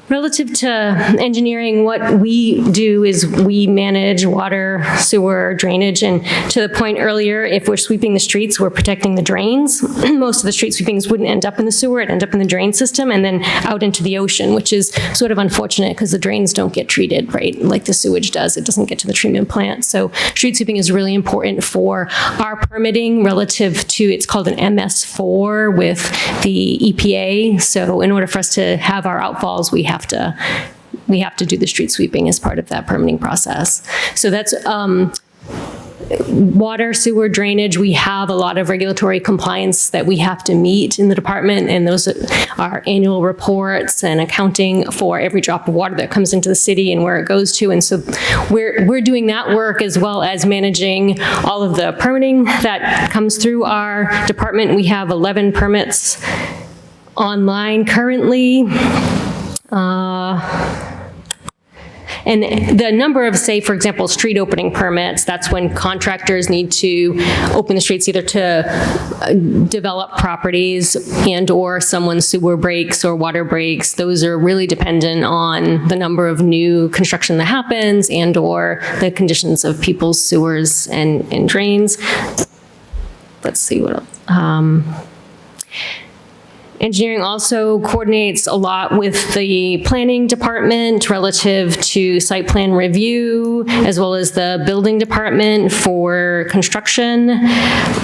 Relative to engineering, what we do is we manage water, sewer, drainage, and to the point earlier, if we're sweeping the streets, we're protecting the drains. Most of the street sweepings wouldn't end up in the sewer, it'd end up in the drain system and then out into the ocean, which is sort of unfortunate because the drains don't get treated, right, like the sewage does. It doesn't get to the treatment plant. So street sweeping is really important for our permitting relative to, it's called an MS4 with the EPA. So in order for us to have our outfalls, we have to do the street sweeping as part of that permitting process. So that's water, sewer, drainage. We have a lot of regulatory compliance that we have to meet in the department, and those are annual reports and accounting for every drop of water that comes into the city and where it goes to. And so we're doing that work as well as managing all of the permitting that comes through our department. We have 11 permits online currently. And the number of, say, for example, street opening permits, that's when contractors need to open the streets either to develop properties and or someone's sewer breaks or water breaks. Those are really dependent on the number of new construction that happens and or the conditions of people's sewers and drains. Let's see what else. Engineering also coordinates a lot with the planning department relative to site plan review, as well as the building department for construction.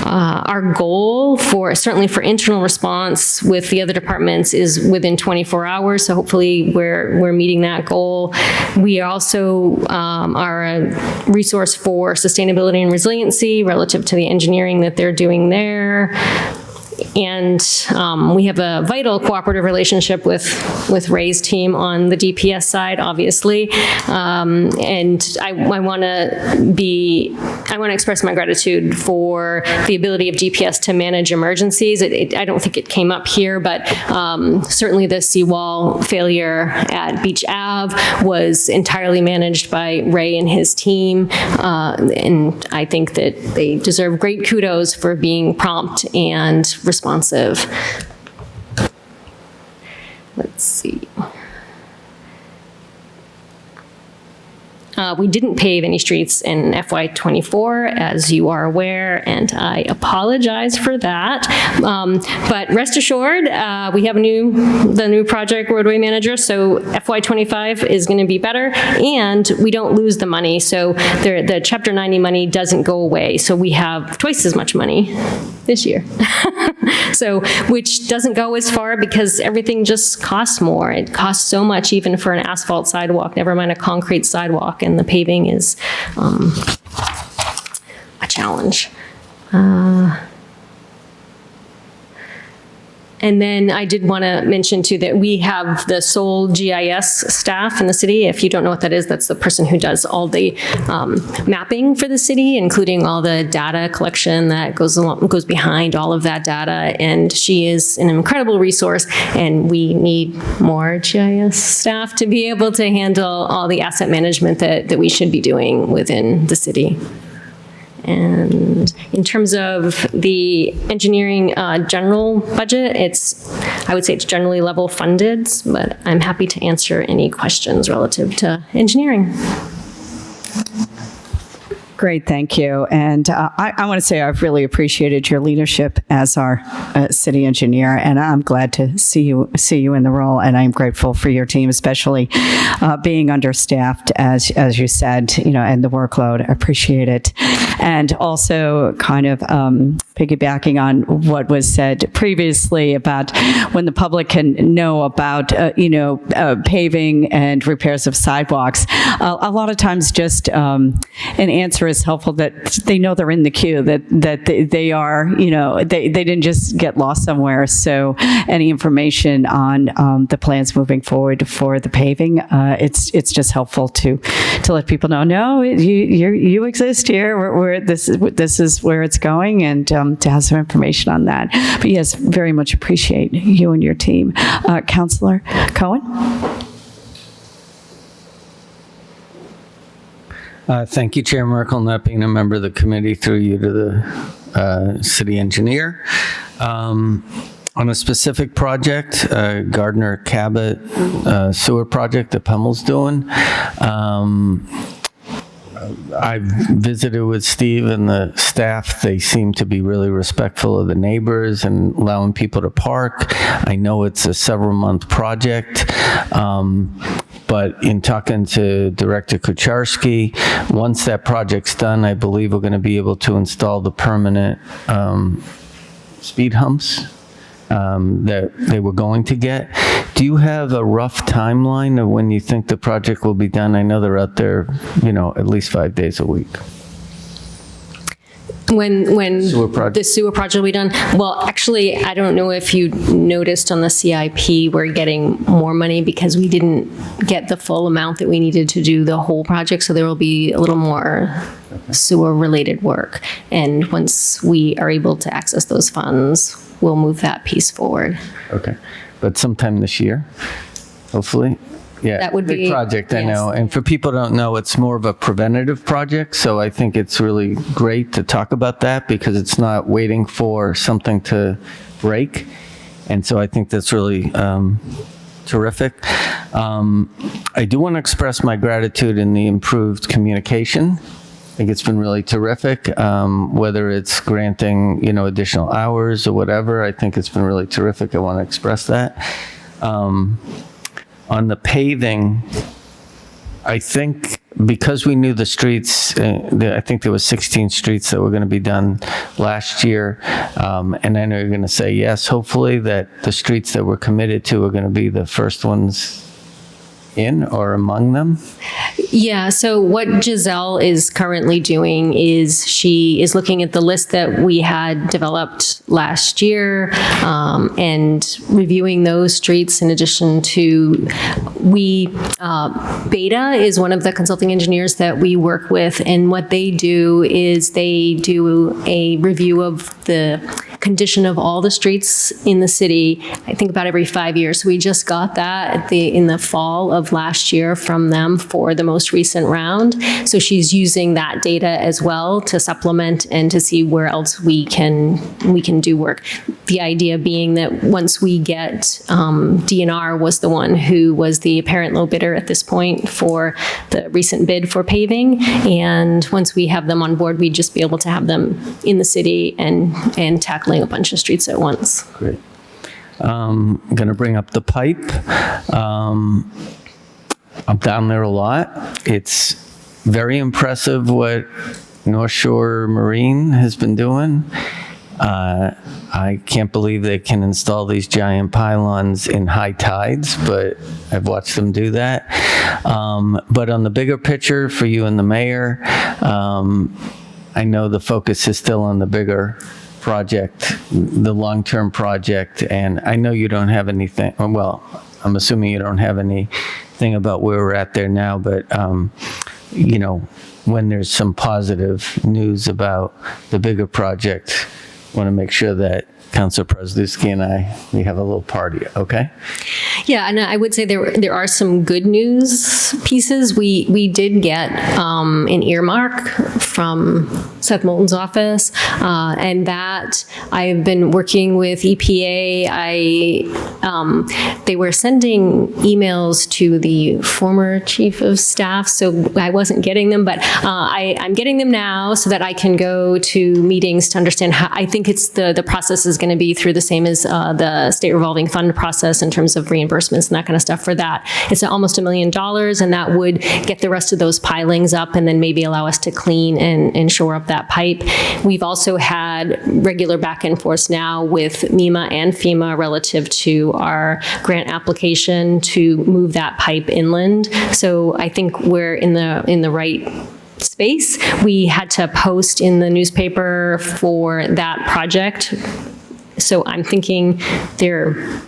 Our goal certainly for internal response with the other departments is within 24 hours. So hopefully we're meeting that goal. We also are a resource for sustainability and resiliency relative to the engineering that they're doing there. And we have a vital cooperative relationship with Ray's team on the DPS side, obviously. And I want to express my gratitude for the ability of DPS to manage emergencies. I don't think it came up here, but certainly the seawall failure at Beach Ave was entirely managed by Ray and his team. And I think that they deserve great kudos for being prompt and responsive. Let's see. We didn't pave any streets in FY24, as you are aware, and I apologize for that. But rest assured, we have the new project roadway manager, so FY25 is going to be better, and we don't lose the money. So the Chapter 90 money doesn't go away. So we have twice as much money this year. So, which doesn't go as far because everything just costs more. It costs so much even for an asphalt sidewalk, never mind a concrete sidewalk, and the paving is a challenge. And then I did want to mention too that we have the sole GIS staff in the city. If you don't know what that is, that's the person who does all the mapping for the city, including all the data collection that goes behind all of that data. And she is an incredible resource, and we need more GIS staff to be able to handle all the asset management that we should be doing within the city. And in terms of the engineering general budget, I would say it's generally level funded, but I'm happy to answer any questions relative to engineering. Great, thank you. And I want to say I've really appreciated your leadership as our city engineer, and I'm glad to see you in the role. And I'm grateful for your team, especially being understaffed, as you said, and the workload. I appreciate it. And also, kind of piggybacking on what was said previously about when the public can know about paving and repairs of sidewalks. A lot of times, just an answer is helpful, that they know they're in the queue, that they are, they didn't just get lost somewhere. So any information on the plans moving forward for the paving, it's just helpful to let people know, no, you exist here. This is where it's going, and to have some information on that. But yes, very much appreciate you and your team. Councillor Cohen? Thank you, Chair Merkel, not being a member of the committee, through you to the city engineer. On a specific project, Gardner Cabot sewer project that Pummel's doing, I've visited with Steve and the staff. They seem to be really respectful of the neighbors and allowing people to park. I know it's a several-month project, but in talking to Director Kucharski, once that project's done, I believe we're going to be able to install the permanent speed humps that they were going to get. Do you have a rough timeline of when you think the project will be done? I know they're out there, at least 5 days a week. When Sewer project. the sewer project will be done? Well, actually, I don't know if you noticed on the CIP, we're getting more money because we didn't get the full amount that we needed to do the whole project. So there will be a little more sewer-related work. And once we are able to access those funds, we'll move that piece forward. Okay. But sometime this year, hopefully. Yeah, That would big be- project, I yes. know. And for people who don't know, it's more of a preventative project. So I think it's really great to talk about that because it's not waiting for something to break. And so I think that's really terrific. I do want to express my gratitude in the improved communication. I think it's been really terrific, whether it's granting, additional hours or whatever. I think it's been really terrific. I want to express that. On the paving, I think because we knew the streets, I think there was 16 streets that were going to be done last year. And I know you're going to say yes, hopefully, that the streets that we're committed to are going to be the first ones in or among them? Yeah, so what Giselle is currently doing is she is looking at the list that we had developed last year and reviewing those streets in addition to, Beta is one of the consulting engineers that we work with, and what they do is they do a review of the condition of all the streets in the city, I think about every 5 years. So we just got that in the fall of last year from them for the most recent round. So she's using that data as well to supplement and to see where else we can do work. The idea being that once we get, DNR was the one who was the apparent low bidder at this point for the recent bid for paving. And once we have them on board, we'd just be able to have them in the city and tackling a bunch of streets at once. Great. I'm going to bring up the pipe. I'm down there a lot. It's very impressive what North Shore Marine has been doing. I can't believe they can install these giant pylons in high tides, but I've watched them do that. But on the bigger picture for you and the mayor, I know the focus is still on the bigger project, the long-term project, and I know you don't have anything, well, I'm assuming you don't have anything about where we're at there now, but, you know, when there's some positive news about the bigger project, want to make sure that Councilor Presluski and we have a little party, okay? Yeah, and I would say there are some good news pieces. We did get an earmark from Seth Moulton's office, and that I've been working with EPA. They were sending emails to the former chief of staff, so I wasn't getting them, but I'm getting them now so that I can go to meetings to understand how. I think it's the process is going to be through the same as the state revolving fund process in terms of reimbursements and that kind of stuff for that. It's almost $1 million, and that would get the rest of those pilings up and then maybe allow us to clean and shore up that pipe. We've also had regular back and forth now with MEMA and FEMA relative to our grant application to move that pipe inland. So I think we're in the right space. We had to post in the newspaper for that project. So I'm thinking they're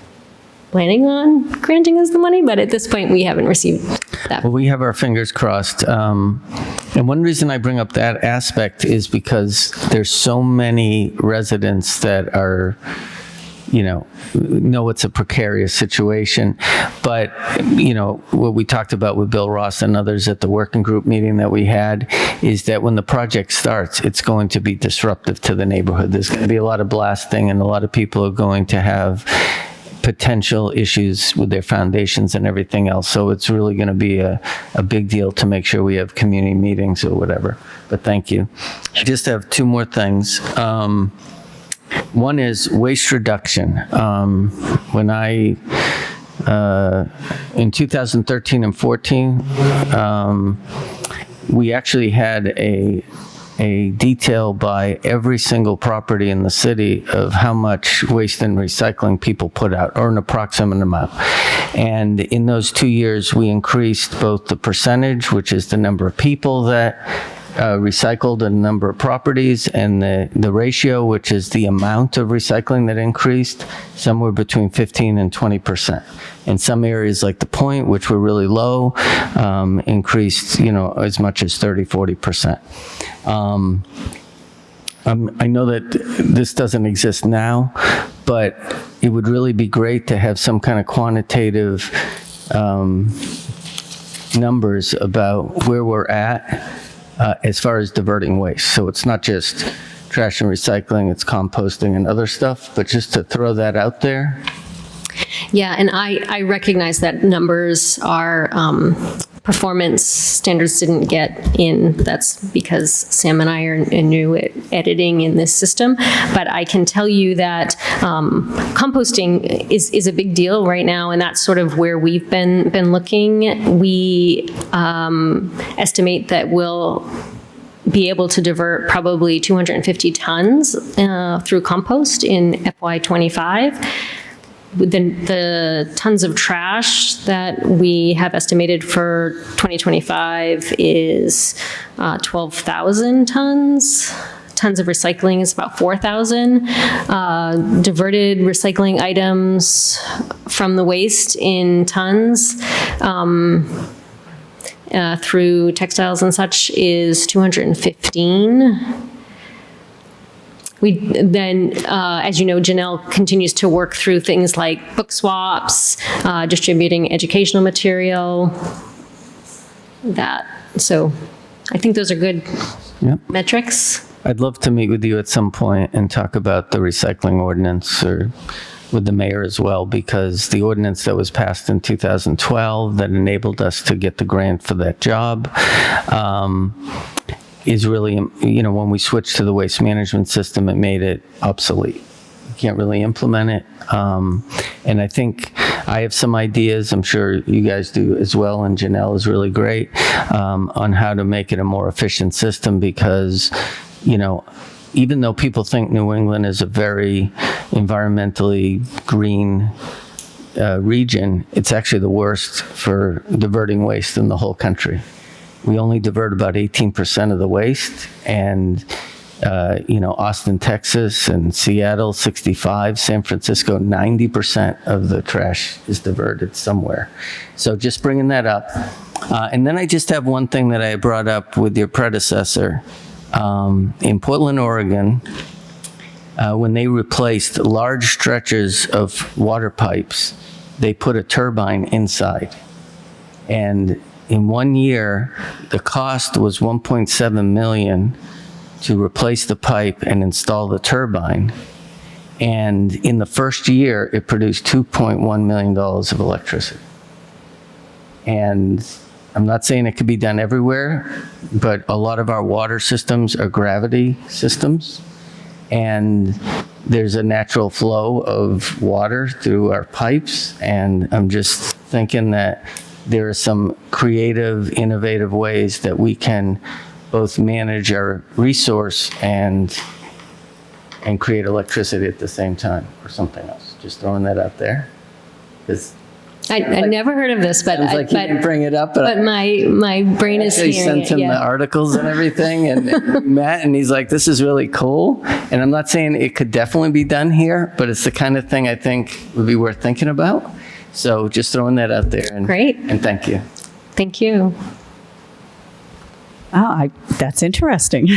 planning on granting us the money, but at this point we haven't received that. Well, we have our fingers crossed. And one reason I bring up that aspect is because there's so many residents that are, you know it's a precarious situation. But, you know, what we talked about with Bill Ross and others at the working group meeting that we had is that when the project starts, it's going to be disruptive to the neighborhood. There's going to be a lot of blasting, and a lot of people are going to have potential issues with their foundations and everything else. So it's really going to be a big deal to make sure we have community meetings or whatever. But thank you. I just have two more things. One is waste reduction. When I, in 2013 and 14, we actually had a detail by every single property in the city of how much waste and recycling people put out, or an approximate amount. And in those 2 years, we increased both the percentage, which is the number of people that recycled a number of properties, and the ratio, which is the amount of recycling that increased, somewhere between 15 and 20%. In some areas like the Point, which were really low, increased, as much as 30, 40%. I know that this doesn't exist now, but it would really be great to have some kind of quantitative numbers about where we're at as far as diverting waste. So it's not just trash and recycling, it's composting and other stuff, but just to throw that out there. Yeah, and I recognize that numbers are, performance standards didn't get in. That's because Sam and I are new at editing in this system. But I can tell you that composting is a big deal right now, and that's sort of where we've been looking. We estimate that we'll be able to divert probably 250 tons through compost in FY25. The tons of trash that we have estimated for 2025 is 12,000 tons. Tons of recycling is about 4,000. Diverted recycling items from the waste in tons through textiles and such is 215. We then, as you know, Janelle continues to work through things like book swaps, distributing educational material, So I think those are good metrics. I'd love to meet with you at some point and talk about the recycling ordinance, or with the mayor as well, because the ordinance that was passed in 2012 that enabled us to get the grant for that job is really, when we switched to the waste management system, it made it obsolete. You can't really implement it. And I think I have some ideas, I'm sure you guys do as well, and Janelle is really great, on how to make it a more efficient system, because, even though people think New England is a very environmentally green region, it's actually the worst for diverting waste in the whole country. We only divert about 18% of the waste, and Austin, Texas, and Seattle, 65, San Francisco, 90% of the trash is diverted somewhere. So just bringing that up. And then I just have one thing that I brought up with your predecessor. In Portland, Oregon, when they replaced large stretches of water pipes, they put a turbine inside. And in 1 year, the cost was $1.7 million to replace the pipe and install the turbine. And in the first year, it produced $2.1 million of electricity. And I'm not saying it could be done everywhere, but a lot of our water systems are gravity systems. And there's a natural flow of water through our pipes. And I'm just thinking that there are some creative, innovative ways that we can both manage our resource and create electricity at the same time, or something else. Just throwing that out there. I never heard of this, but Sounds like you didn't bring it up, but my brain is actually hearing sent him the articles and everything, and Matt, and he's like, "This is really cool." And I'm not saying it could definitely be done here, but it's the kind of thing I think would be worth thinking about. So just throwing that out there. And, Great. And thank you. Thank you. That's interesting.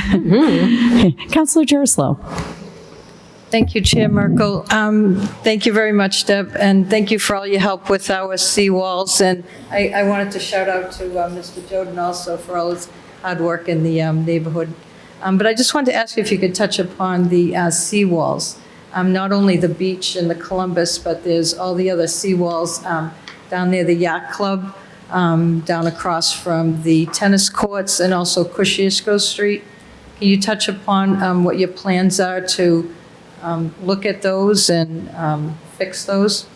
Councilor Jerslow. Thank you, Chair Merkel. Thank you very much, Deb, and thank you for all your help with our seawalls. And I wanted to shout out to Mr. Joden also for all his hard work in the neighborhood. But I just wanted to ask you if you could touch upon the seawalls. Not only the beach and the Columbus, but there's all the other seawalls down near the yacht club, down across from the tennis courts, and also Kosciuszko Street. Can you touch upon what your plans are to look at those and fix those?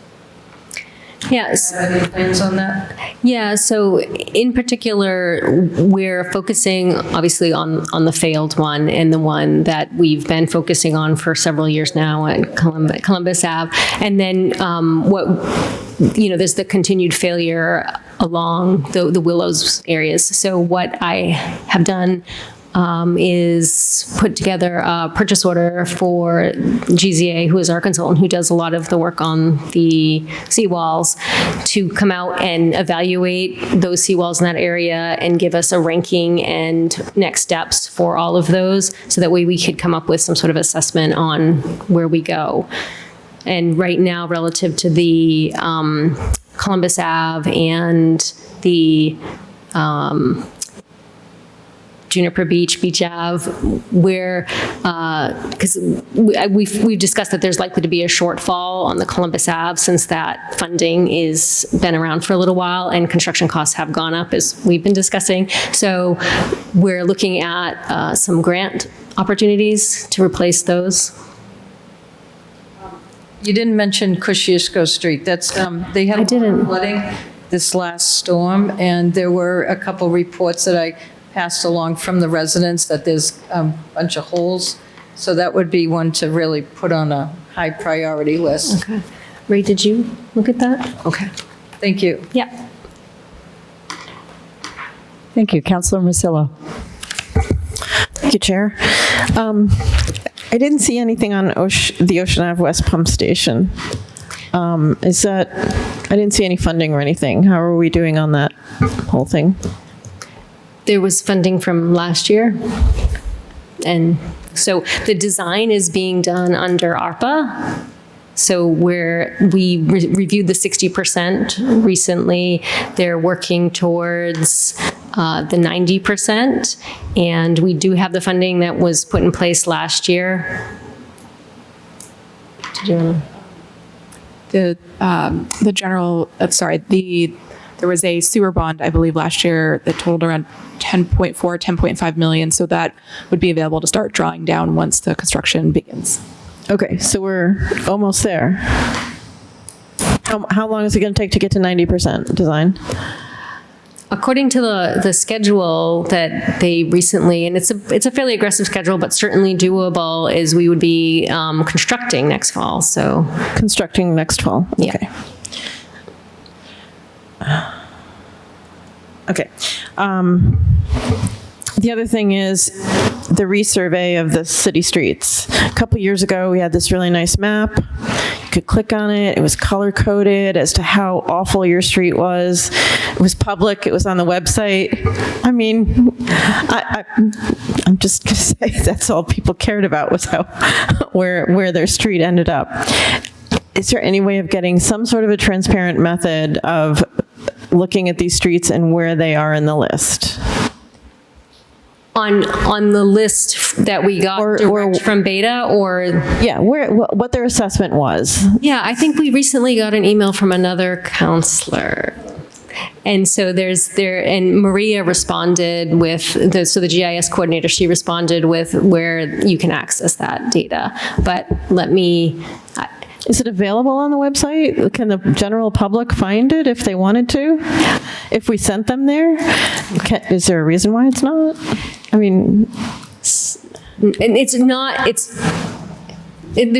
Yes. Any plans on that? Yeah, so in particular, we're focusing obviously on the failed one, and the one that we've been focusing on for several years now at Columbus Ave. And then there's the continued failure along the Willows areas. So what I have done is put together a purchase order for GZA, who is our consultant, who does a lot of the work on the seawalls, to come out and evaluate those seawalls in that area and give us a ranking and next steps for all of those, so that way we could come up with some sort of assessment on where we go. And right now, relative to the Columbus Ave and the Juniper Beach, Beach Ave, where, because we've discussed that there's likely to be a shortfall on the Columbus Ave, since that funding is been around for a little while and construction costs have gone up, as we've been discussing. So we're looking at some grant opportunities to replace those. You didn't mention Kosciuszko Street. That's, they had a lot of flooding this last storm, and there were a couple reports that I passed along from the residents that there's a bunch of holes. So that would be one to really put on a high priority list. Okay. Ray, did you look at that? Okay. Thank you. Yeah. Thank you. Councilor Masillo. Thank you, Chair. I didn't see anything on the Ocean Ave West Pump Station. I didn't see any funding or anything. How are we doing on that whole thing? There was funding from last year, and So the design is being done under ARPA. So we reviewed the 60% recently. They're working towards the 90%, and we do have the funding that was put in place last year. Did you want to? The general, there was a sewer bond, I believe, last year that totaled around 10.5 million. So that would be available to start drawing down once the construction begins. Okay, so we're almost there. How long is it going to take to get to 90% design? According to the schedule that they recently, and it's a fairly aggressive schedule, but certainly doable, is we would be constructing next fall. So Constructing next fall. Yeah. Okay. The other thing is the resurvey of the city streets. A couple years ago, we had this really nice map. You could click on it. It was color-coded as to how awful your street was. It was public. It was on the website. I mean, I'm just going to say that's all people cared about was where their street ended up. Is there any way of getting some sort of a transparent method of looking at these streets and where they are in the list? on the list that we got direct from Beta, or yeah, what their assessment was. Yeah, I think we recently got an email from another counselor. And so and Maria responded with the GIS coordinator, she responded with where you can access that data. But is it available on the website? Can the general public find it if they wanted to? If we sent them there? Is there a reason why it's not? I mean, there's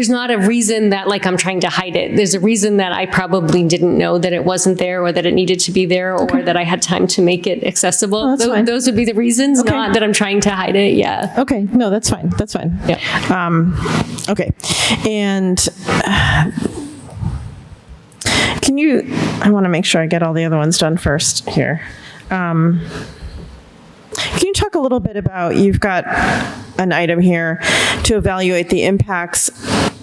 not a reason that I'm trying to hide it. There's a reason that I probably didn't know that it wasn't there, or that it needed to be there, or that I had time to make it accessible. Oh, that's fine. Those would be the reasons, not that I'm trying to hide it. Yeah. Okay. No, that's fine. That's fine. Yeah. Okay. And I want to make sure I get all the other ones done first here. Can you talk a little bit about, you've got an item here to evaluate the impacts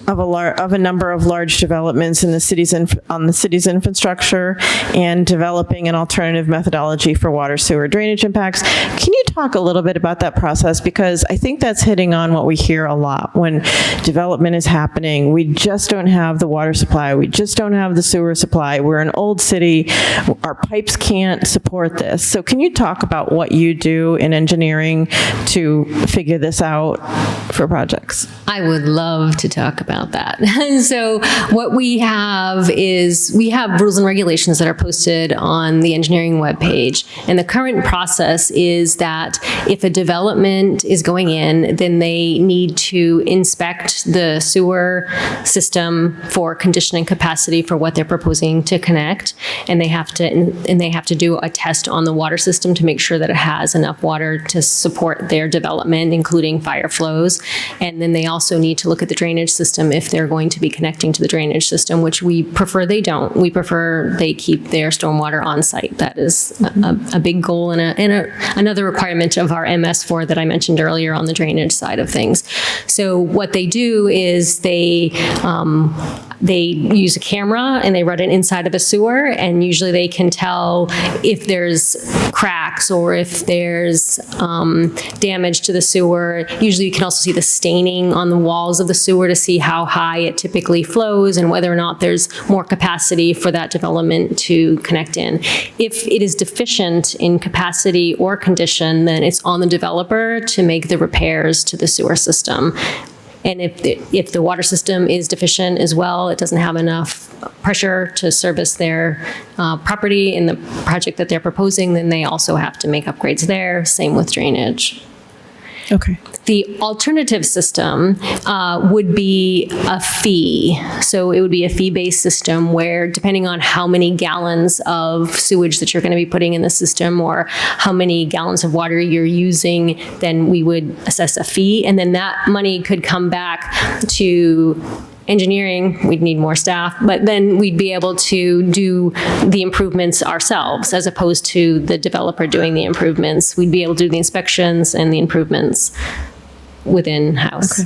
of a number of large developments in the city's on the city's infrastructure and developing an alternative methodology for water, sewer, drainage impacts. Can you talk a little bit about that process? Because I think that's hitting on what we hear a lot when development is happening. We just don't have the water supply. We just don't have the sewer supply. We're an old city. Our pipes can't support this. So can you talk about what you do in engineering to figure this out for projects? I would love to talk about that. So what we have is we have rules and regulations that are posted on the engineering webpage. And the current process is that if a development is going in, then they need to inspect the sewer system for conditioning capacity for what they're proposing to connect. And they have to do a test on the water system to make sure that it has enough water to support their development, including fire flows. And then they also need to look at the drainage system if they're going to be connecting to the drainage system, which we prefer they don't. We prefer they keep their stormwater on site. That is a big goal and another requirement of our MS4 that I mentioned earlier on the drainage side of things. So what they do is they use a camera and they run it inside of a sewer, and usually they can tell if there's cracks or if there's damage to the sewer. Usually you can also see the staining on the walls of the sewer to see how high it typically flows and whether or not there's more capacity for that development to connect in. If it is deficient in capacity or condition, then it's on the developer to make the repairs to the sewer system. And if the water system is deficient as well, it doesn't have enough pressure to service their property in the project that they're proposing, then they also have to make upgrades there. Same with drainage. Okay. The alternative system would be a fee. So it would be a fee-based system where, depending on how many gallons of sewage that you're going to be putting in the system or how many gallons of water you're using, then we would assess a fee. And then that money could come back to engineering. We'd need more staff, but then we'd be able to do the improvements ourselves as opposed to the developer doing the improvements. We'd be able to do the inspections and the improvements. within house.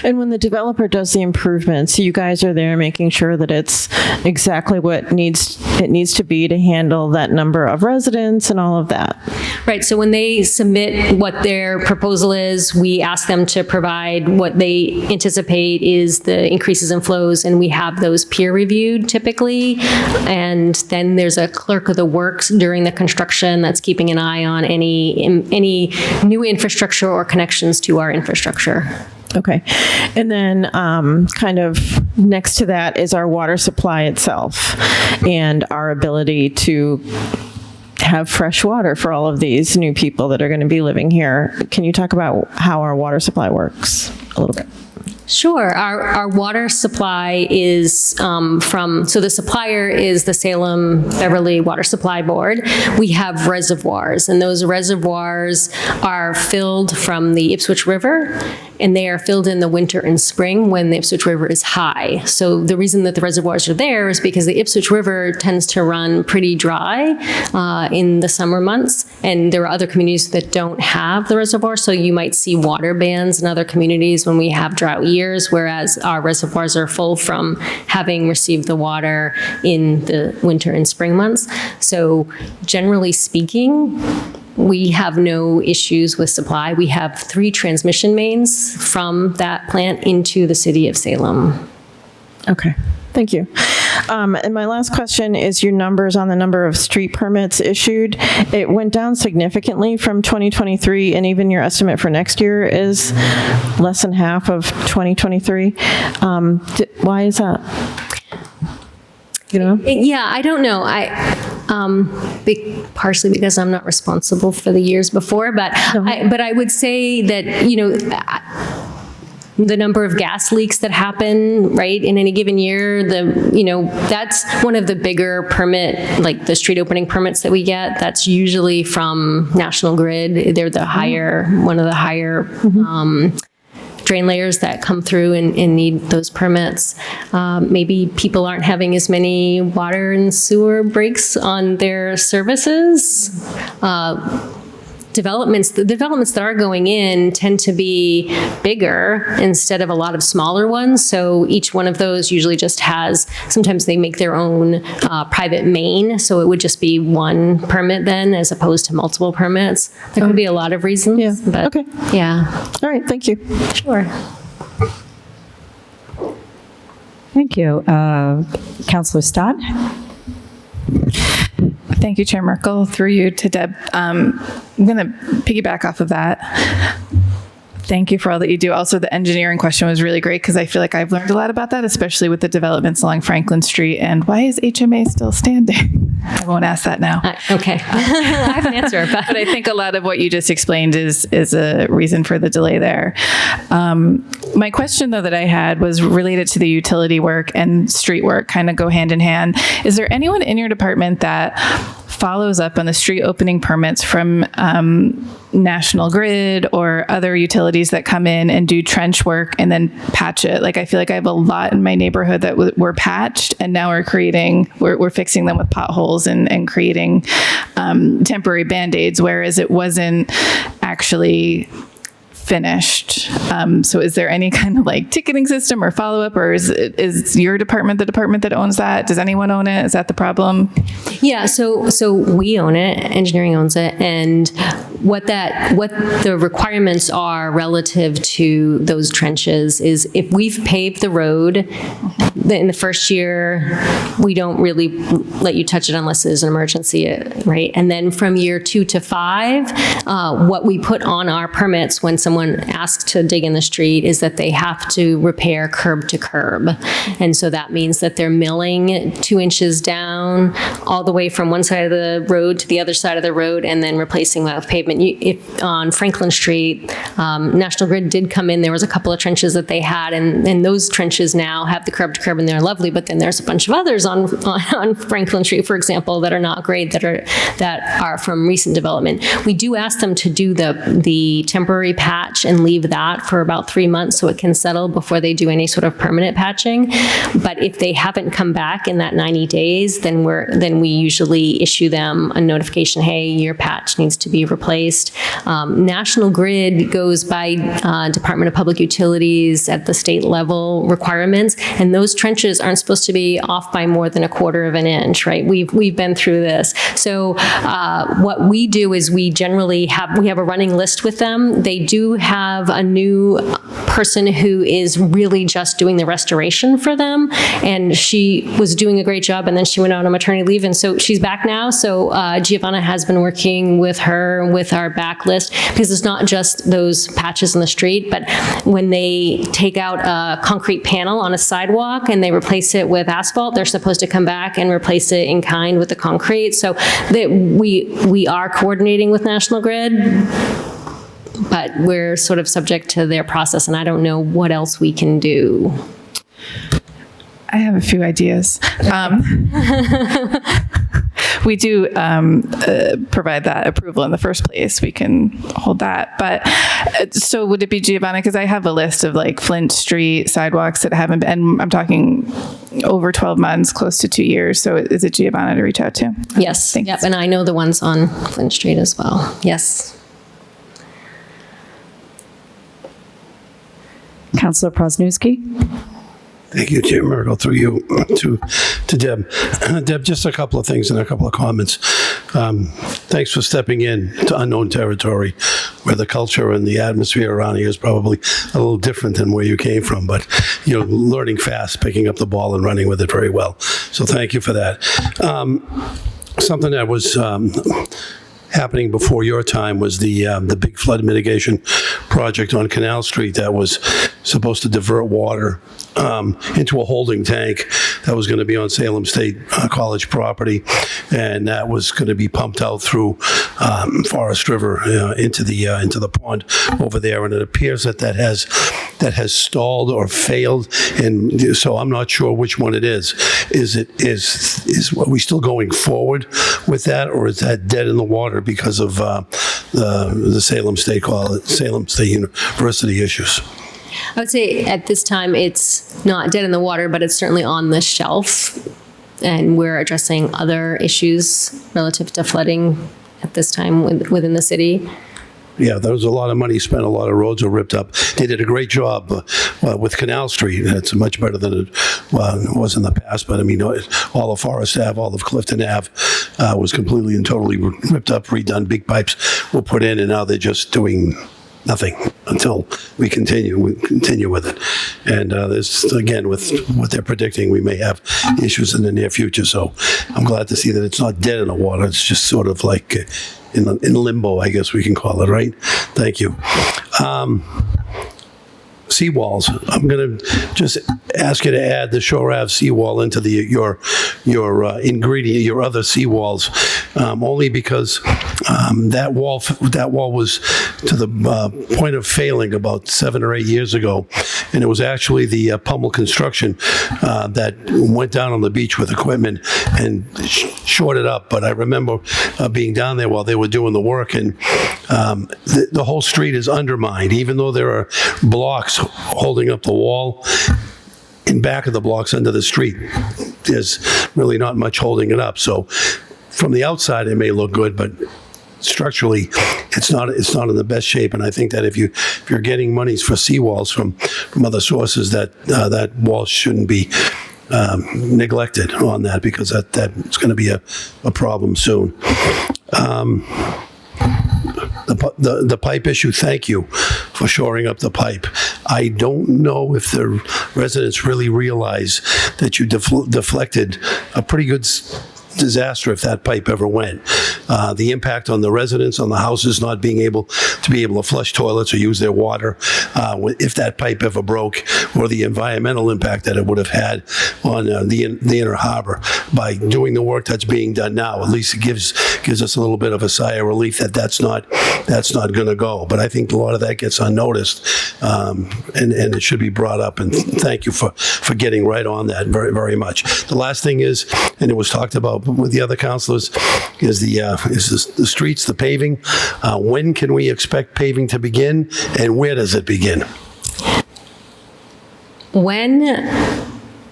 And when the developer does the improvements, you guys are there making sure that it's exactly what it needs to be to handle that number of residents and all of that. Right, so when they submit what their proposal is, we ask them to provide what they anticipate is the increases in flows, and we have those peer reviewed typically. And then there's a clerk of the works during the construction that's keeping an eye on any new infrastructure or connections to our infrastructure. Okay. And then kind of next to that is our water supply itself and our ability to have fresh water for all of these new people that are going to be living here. Can you talk about how our water supply works a little bit? Sure. Our water supply is so the supplier is the Salem Beverly Water Supply Board. We have reservoirs, and those reservoirs are filled from the Ipswich River, and they are filled in the winter and spring when the Ipswich River is high. So the reason that the reservoirs are there is because the Ipswich River tends to run pretty dry in the summer months, and there are other communities that don't have the reservoir, so you might see water bans in other communities when we have drought years, whereas our reservoirs are full from having received the water in the winter and spring months. So generally speaking, we have no issues with supply. We have 3 transmission mains from that plant into the city of Salem. Okay, thank you. And my last question is your numbers on the number of street permits issued. It went down significantly from 2023, and even your estimate for next year is less than half of 2023. Why is that? You know? Yeah, I don't know. Partially because I'm not responsible for the years before, but I would say that, the number of gas leaks that happen, right, in any given year, that's one of the bigger like the street opening permits that we get. That's usually from National Grid. They're one of the higher drain layers that come through and need those permits. Maybe people aren't having as many water and sewer breaks on their services. The developments that are going in tend to be bigger instead of a lot of smaller ones. So each one of those usually just sometimes they make their own private main. So it would just be one permit then as opposed to multiple permits. There could be a lot of reasons. Yeah. But okay. Yeah. All right. Thank you. Sure. Thank you. Councillor Stott? Thank you, Chair Merkel. Through you to Deb. I'm going to piggyback off of that. Thank you for all that you do. Also, the engineering question was really great because I feel like I've learned a lot about that, especially with the developments along Franklin Street. And why is HMA still standing? I won't ask that now. Okay. I have an answer. But I think a lot of what you just explained is a reason for the delay there. My question, though, that I had was related to the utility work and street work kind of go hand in hand. Is there anyone in your department that follows up on the street opening permits from National Grid or other utilities that come in and do trench work and then patch it? Like, I feel like I have a lot in my neighborhood that were patched, and now we're fixing them with potholes and creating temporary Band-Aids, whereas it wasn't actually finished. So is there any kind of like ticketing system or follow-up, or is your department the department that owns that? Does anyone own it? Is that the problem? Yeah, so we own it, engineering owns it, and what the requirements are relative to those trenches is if we've paved the road in the first year, we don't really let you touch it unless there's an emergency, right? And then from year 2 to 5, what we put on our permits when someone asks to dig in the street is that they have to repair curb to curb. And so that means that they're milling 2 inches down all the way from one side of the road to the other side of the road and then replacing that with pavement. If on Franklin Street, National Grid did come in, there was a couple of trenches that they had, and those trenches now have the curb to curb and they're lovely, but then there's a bunch of others on Franklin Street, for example, that are not great, that are from recent development. We do ask them to do the temporary patch and leave that for about 3 months so it can settle before they do any sort of permanent patching. But if they haven't come back in that 90 days, then we usually issue them a notification, hey, your patch needs to be replaced. replaced. National Grid goes by Department of Public Utilities at the state level requirements, and those trenches aren't supposed to be off by more than 1/4 of an inch, right? We've been through this. So what we do is we generally have a running list with them. They do have a new person who is really just doing the restoration for them, and she was doing a great job, and then she went out on maternity leave, and so she's back now. So Giovanna has been working with her with our backlist, because it's not just those patches in the street, but when they take out a concrete panel on a sidewalk and they replace it with asphalt, they're supposed to come back and replace it in kind with the concrete. So that we are coordinating with National Grid, but we're sort of subject to their process, and I don't know what else we can do. I have a few ideas. We do provide that approval in the first place. We can hold that. But so would it be Giovanna? Because I have a list of like Flint Street sidewalks that haven't been, and I'm talking over 12 months, close to 2 years. So is it Giovanna to reach out to? Yes. Thanks. Yep. And I know the ones on Flint Street as well. Yes. Councilor Prosnewski? Thank you, Chair Myrtle, through you to Deb. Deb, just a couple of things and a couple of comments. Thanks for stepping in to unknown territory where the culture and the atmosphere around here is probably a little different than where you came from, but you're learning fast, picking up the ball and running with it very well. So thank you for that. Something that was happening before your time was the big flood mitigation project on Canal Street that was supposed to divert water into a holding tank that was going to be on Salem State College property, and that was going to be pumped out through Forest River into the pond over there. And it appears that has stalled or failed, and so I'm not sure which one it is. Are we still going forward with that, or is that dead in the water because of the Salem State University issues? I would say at this time it's not dead in the water, but it's certainly on the shelf, and we're addressing other issues relative to flooding at this time within the city. Yeah, there was a lot of money spent. A lot of roads were ripped up. They did a great job with Canal Street. It's much better than it was in the past. But I mean, all of Forest Ave, all of Clifton Ave was completely and totally ripped up, redone. Big pipes were put in, and now they're just doing nothing until we continue with it. And this, again, with what they're predicting, we may have issues in the near future. So I'm glad to see that it's not dead in the water. It's just sort of like in limbo, I guess we can call it, right? Thank you. Seawalls. I'm going to just ask you to add the Shore Ave seawall into your ingredient, your other seawalls, only because that wall was to the point of failing about 7 or 8 years ago, and it was actually the Pummel Construction that went down on the beach with equipment and shorted up. But I remember being down there while they were doing the work, and the whole street is undermined, even though there are blocks holding up the wall. In back of the blocks under the street, there's really not much holding it up. So from the outside, it may look good, but structurally, it's not in the best shape. And I think that if you're getting monies for seawalls from other sources, that wall shouldn't be neglected on that, because that's going to be a problem soon. The pipe issue, thank you for shoring up the pipe. I don't know if the residents really realize that you deflected a pretty good disaster if that pipe ever went. The impact on the residents, on the houses not being able to flush toilets or use their water, if that pipe ever broke, or the environmental impact that it would have had on the inner harbor. By doing the work that's being done now, at least it gives us a little bit of a sigh of relief that that's not going to go. But I think a lot of that gets unnoticed, and it should be brought up. And thank you for getting right on that very, very much. The last thing is, and it was talked about with the other councilors, is the streets, the paving. When can we expect paving to begin, and where does it begin? When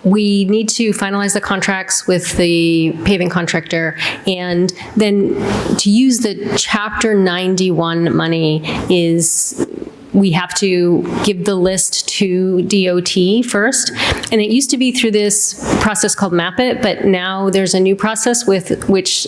we need to finalize the contracts with the paving contractor, and then to use the Chapter 91 money is we have to give the list to DOT first. And it used to be through this process called Map It, but now there's a new process with which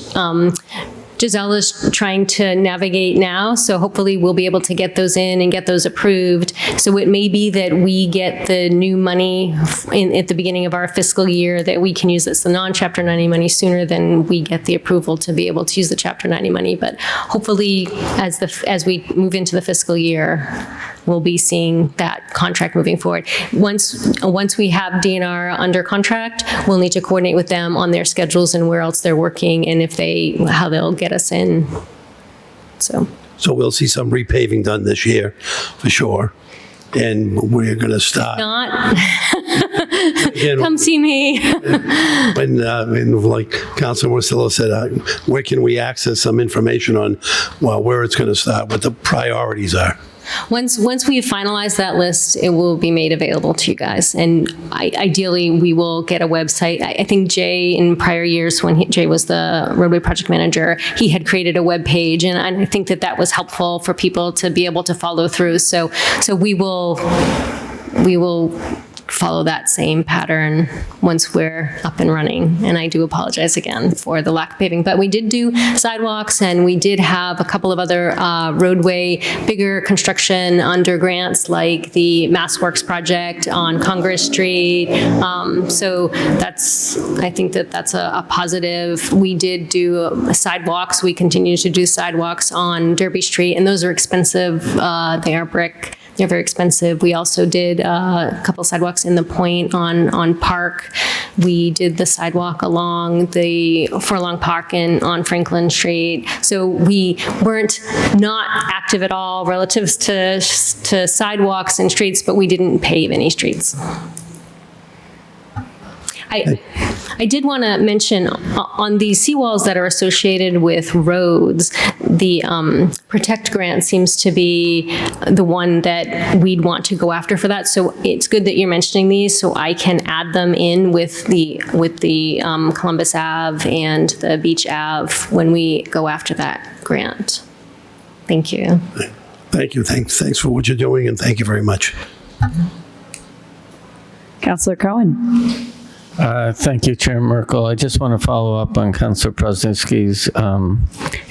Giselle is trying to navigate now, so hopefully we'll be able to get those in and get those approved. So it may be that we get the new money at the beginning of our fiscal year, that we can use this, the non-Chapter 90 money, sooner than we get the approval to be able to use the Chapter 90 money. But hopefully, as we move into the fiscal year, we'll be seeing that contract moving forward. Once we have DNR under contract, we'll need to coordinate with them on their schedules and where else they're working, and how they'll get us in. So we'll see some repaving done this year, for sure. And we're going to start. Not. Come see me. When like Councilor Morcillo said, where can we access some information on, well, where it's going to start, what the priorities are? Once we finalize that list, it will be made available to you guys. And ideally, we will get a website. I think Jay, in prior years, when Jay was the roadway project manager, he had created a web page, and I think that was helpful for people to be able to follow through. So we will follow that same pattern once we're up and running. And I do apologize again for the lack of paving, but we did do sidewalks, and we did have a couple of other roadway, bigger construction under grants, like the Mass Works project on Congress Street. So I think that's a positive. We did do sidewalks. We continue to do sidewalks on Derby Street, and those are expensive. They are brick. They're very expensive. We also did a couple sidewalks in the Point on Park. We did the sidewalk along the Furlong Park and on Franklin Street. So we weren't not active at all relative to sidewalks and streets, but we didn't pave any streets. I did want to mention on the seawalls that are associated with roads, the Protect grant seems to be the one that we'd want to go after for that. So it's good that you're mentioning these, so I can add them in with the Columbus Ave and the Beach Ave when we go after that grant. Thank you. Thank you. Thanks for what you're doing, and thank you very much. Councillor Cohen. Thank you, Chair Merkel. I just want to follow up on Councilor Prosnitzky's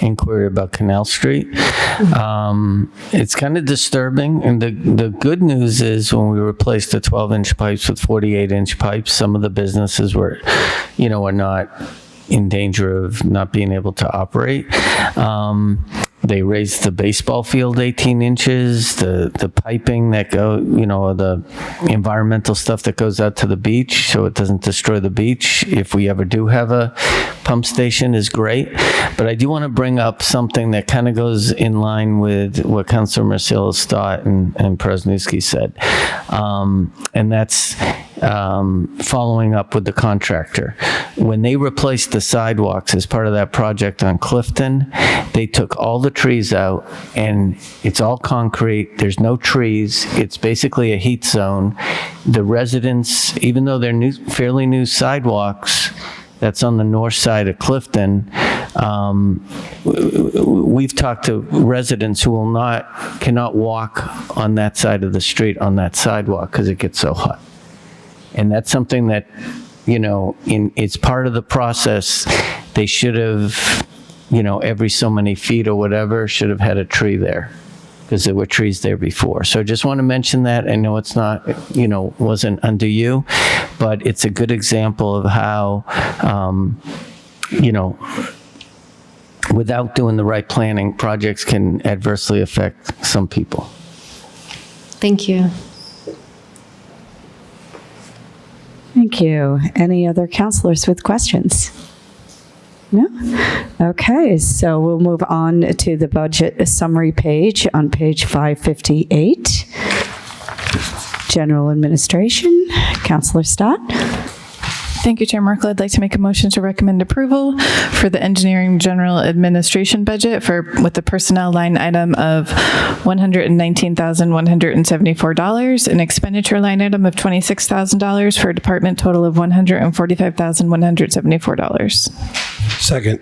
inquiry about Canal Street. It's kind of disturbing, and the good news is when we replaced the 12-inch pipes with 48-inch pipes, some of the businesses were not in danger of not being able to operate. They raised the baseball field 18 inches, the piping that the environmental stuff that goes out to the beach so it doesn't destroy the beach if we ever do have a pump station is great. But I do want to bring up something that kind of goes in line with what Councilor Marcelo Stott and Prosnitzky said. And that's following up with the contractor. When they replaced the sidewalks as part of that project on Clifton, they took all the trees out, and it's all concrete. There's no trees. It's basically a heat zone. The residents, even though they're fairly new sidewalks, that's on the north side of Clifton, we've talked to residents who cannot walk on that side of the street on that sidewalk because it gets so hot. And that's something that, it's part of the process. They should have, every so many feet or whatever, should have had a tree there because there were trees there before. So I just want to mention that. I know it's not, wasn't under you, but it's a good example of how, without doing the right planning, projects can adversely affect some people. Thank you. Thank you. Any other councilors with questions? No? Okay, so we'll move on to the budget summary page on page 558. General Administration, Councilor Stott. Thank you, Chair Merkel. I'd like to make a motion to recommend approval for the engineering general administration budget with the personnel line item of $119,174, an expenditure line item of $26,000 for a department total of $145,174. Second.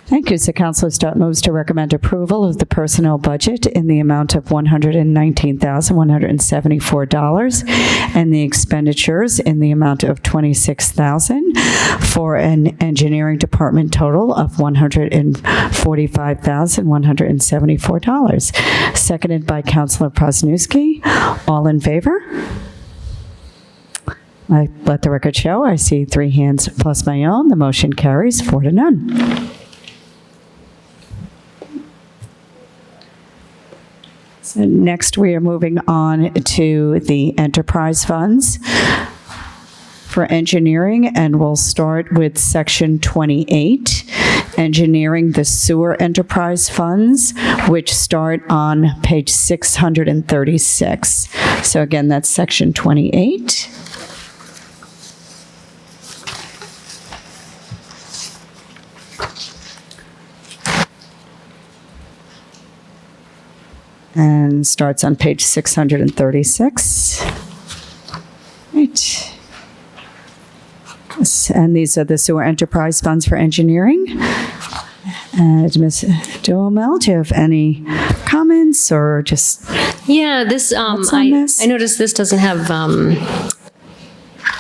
Thank you. So Councilor Stott moves to recommend approval of the personnel budget in the amount of $119,174 and the expenditures in the amount of $26,000 for an engineering department total of $145,174. Seconded by Councilor Prosnewski. All in favor? I let the record show. I see 3 hands plus my own. The motion carries 4-0. So next, we are moving on to the enterprise funds for engineering, and we'll start with Section 28, engineering the sewer enterprise funds, which start on page 636. So again, that's Section 28. And starts on page 636. Right. And these are the sewer enterprise funds for engineering. And Ms. Duhamel, do you have any comments or just? Yeah, this, I noticed this doesn't have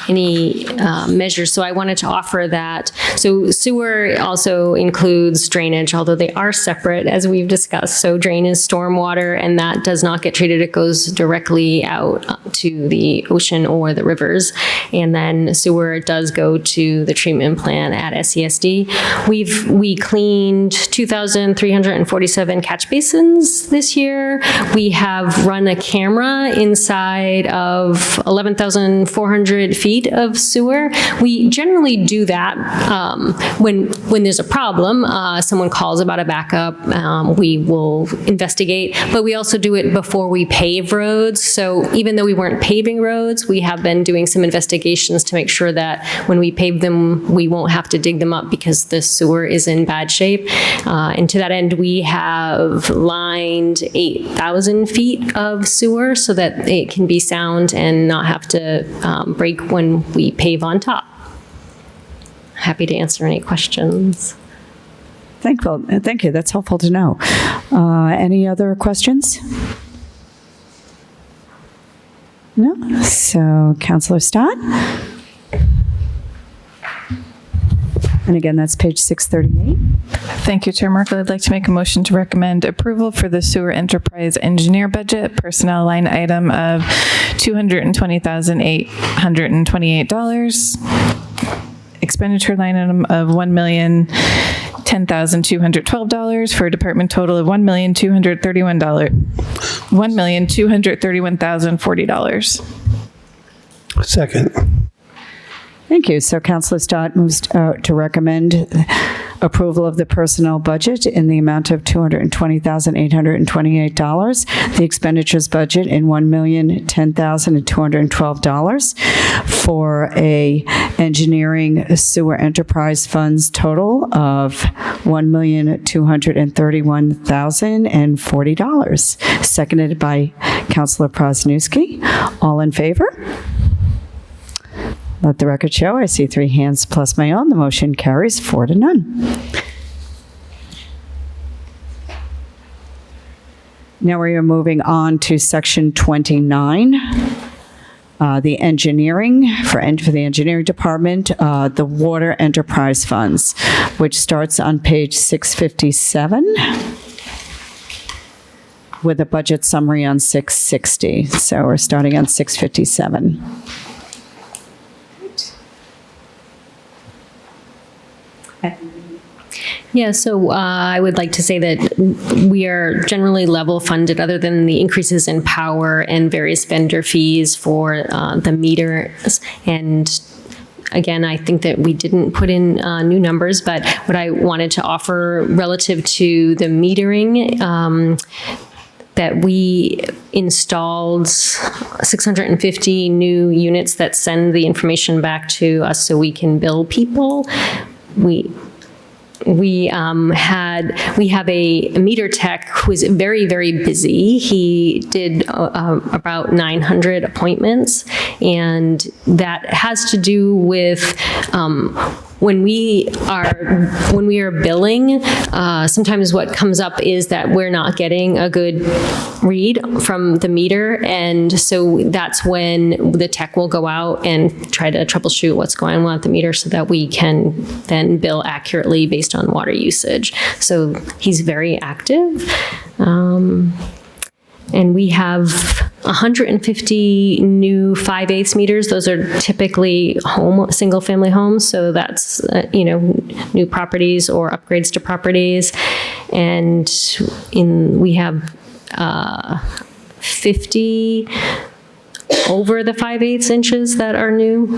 any measures, so I wanted to offer that. So sewer also includes drainage, although they are separate, as we've discussed. So drain is stormwater, and that does not get treated. It goes directly out to the ocean or the rivers. And then sewer does go to the treatment plant at SESD. We cleaned 2,347 catch basins this year. We have run a camera inside of 11,400 feet of sewer. We generally do that when there's a problem. Someone calls about a backup, we will investigate, but we also do it before we pave roads. So even though we weren't paving roads, we have been doing some investigations to make sure that when we pave them, we won't have to dig them up because the sewer is in bad shape. And to that end, we have lined 8,000 feet of sewer so that it can be sound and not have to break when we pave on top. Happy to answer any questions. Thank you. That's helpful to know. Any other questions? No? So, Councilor Stott? And again, that's page 638. Thank you, Chair Merkel. I'd like to make a motion to recommend approval for the sewer enterprise engineer budget, personnel line item of $220,828. Expenditure line item of $1,010,212 for a department total of $1,231,040. Second. Thank you. So Councilor Stott moves to recommend approval of the personnel budget in the amount of $220,828. The expenditures budget in $1,010,212 for a engineering sewer enterprise funds total of $1,231,040. Seconded by Councilor Prosnewski. All in favor? Let the record show. I see 3 hands plus my own. The motion carries 4-0. Now we are moving on to Section 29, the engineering, for the engineering department, the water enterprise funds, which starts on page 657 with a budget summary on 660. So we're starting on 657. Yeah, so I would like to say that we are generally level funded other than the increases in power and various vendor fees for the meters. And again, I think that we didn't put in new numbers, but what I wanted to offer relative to the metering, that we installed 650 new units that send the information back to us so we can bill people. We have a meter tech who is very, very busy. He did about 900 appointments, and that has to do with when we are billing. Sometimes what comes up is that we're not getting a good read from the meter, and so that's when the tech will go out and try to troubleshoot what's going on with the meter so that we can then bill accurately based on water usage. So he's very active. And we have 150 new 5/8 meters. Those are typically single-family homes. So that's, new properties or upgrades to properties. And we have 50 over the 5/8 inches that are new.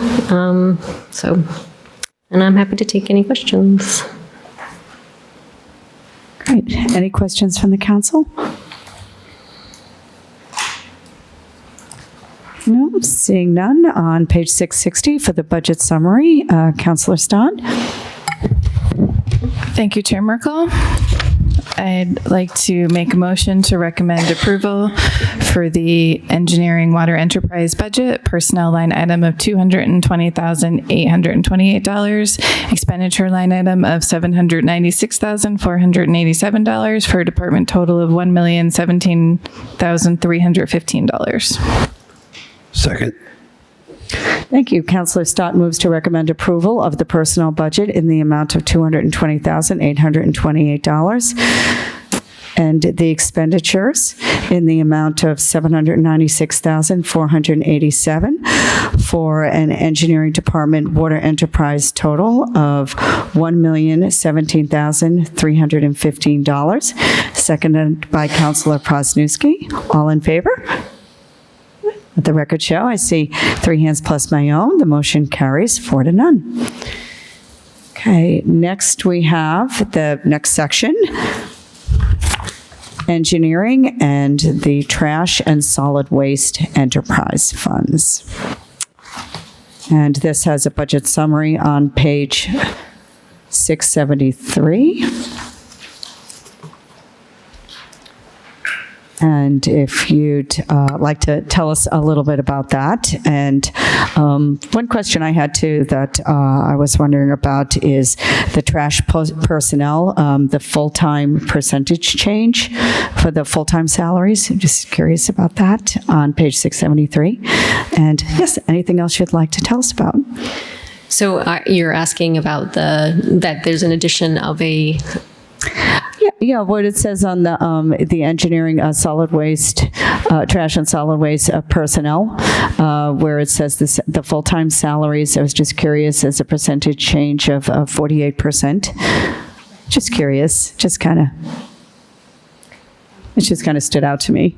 And I'm happy to take any questions. Great. Any questions from the council? No, seeing none. On page 660 for the budget summary, Councillor Stott. Thank you, Chair Merkel. I'd like to make a motion to recommend approval for the engineering water enterprise budget, personnel line item of $220,828, expenditure line item of $796,487 for a department total of $1,017,315. Second. Thank you. Councillor Stott moves to recommend approval of the personnel budget in the amount of $220,828 and the expenditures in the amount of $796,487 for an engineering department water enterprise total of $1,017,315. Seconded by Councillor Prosnewski. All in favor? Let the record show, I see 3 hands plus my own. The motion carries 4-0. Okay, next we have the next section, engineering and the trash and solid waste enterprise funds. And this has a budget summary on page 673. And if you'd like to tell us a little bit about that. And one question I had too that I was wondering about is the trash personnel, the full-time percentage change for the full-time salaries. I'm just curious about that on page 673. And yes, anything else you'd like to tell us about? So you're asking about that there's an addition of a... Yeah, what it says on the engineering solid waste, trash and solid waste personnel, where it says the full-time salaries. I was just curious, as a percentage change of 48%. Just curious, it just kind of stood out to me.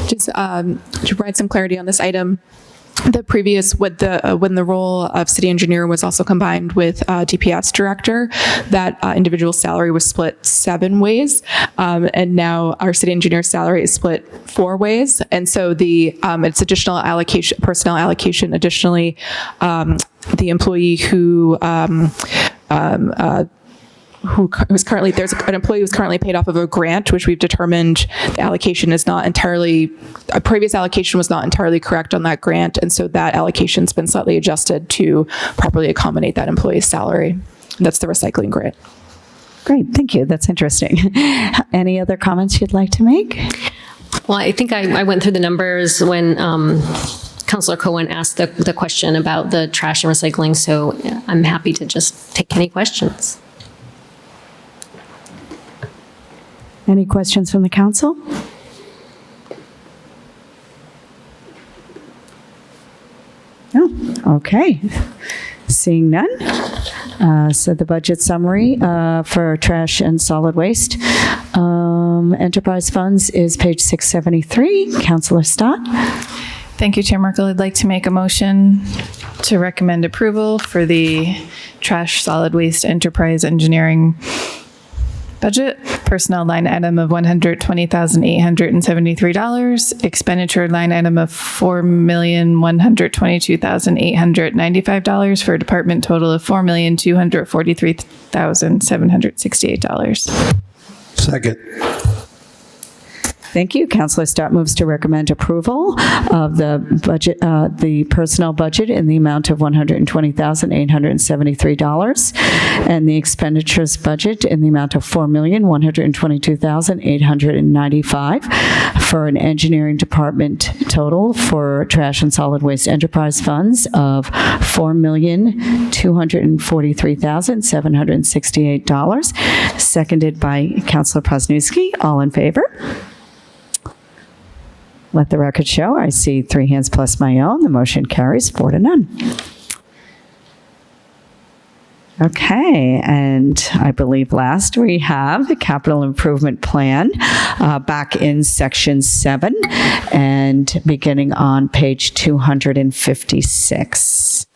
Just to provide some clarity on this item, the previous, when the role of city engineer was also combined with DPS director, that individual salary was split 7 ways, and now our city engineer's salary is split 4 ways, and so it's additional allocation, personnel allocation. Additionally, the employee who's currently, there's an employee who's currently paid off of a grant, which we've determined the allocation is not entirely, a previous allocation was not entirely correct on that grant, and so that allocation's been slightly adjusted to properly accommodate that employee's salary. That's the recycling grant. Great, thank you. That's interesting. Any other comments you'd like to make? Well, I think I went through the numbers when Councillor Cohen asked the question about the trash and recycling, so I'm happy to just take any questions. Any questions from the council? No? Okay. Seeing none. So the budget summary for trash and solid waste enterprise funds is page 673. Councillor Stott. Thank you, Chair Merkel. I'd like to make a motion to recommend approval for the trash solid waste enterprise engineering budget, personnel line item of $120,873, expenditure line item of $4,122,895 for a department total of $4,243,768. Second. Thank you. Councilor Stott moves to recommend approval of the budget, the personnel budget in the amount of $120,873 and the expenditures budget in the amount of $4,122,895 for an engineering department total for trash and solid waste enterprise funds of $4,243,768. Seconded by Councilor Posnewski. All in favor? Let the record show. I see 3 hands plus my own. The motion carries 4-0. Okay, and I believe last we have the capital improvement plan back in section 7 and beginning on page 256.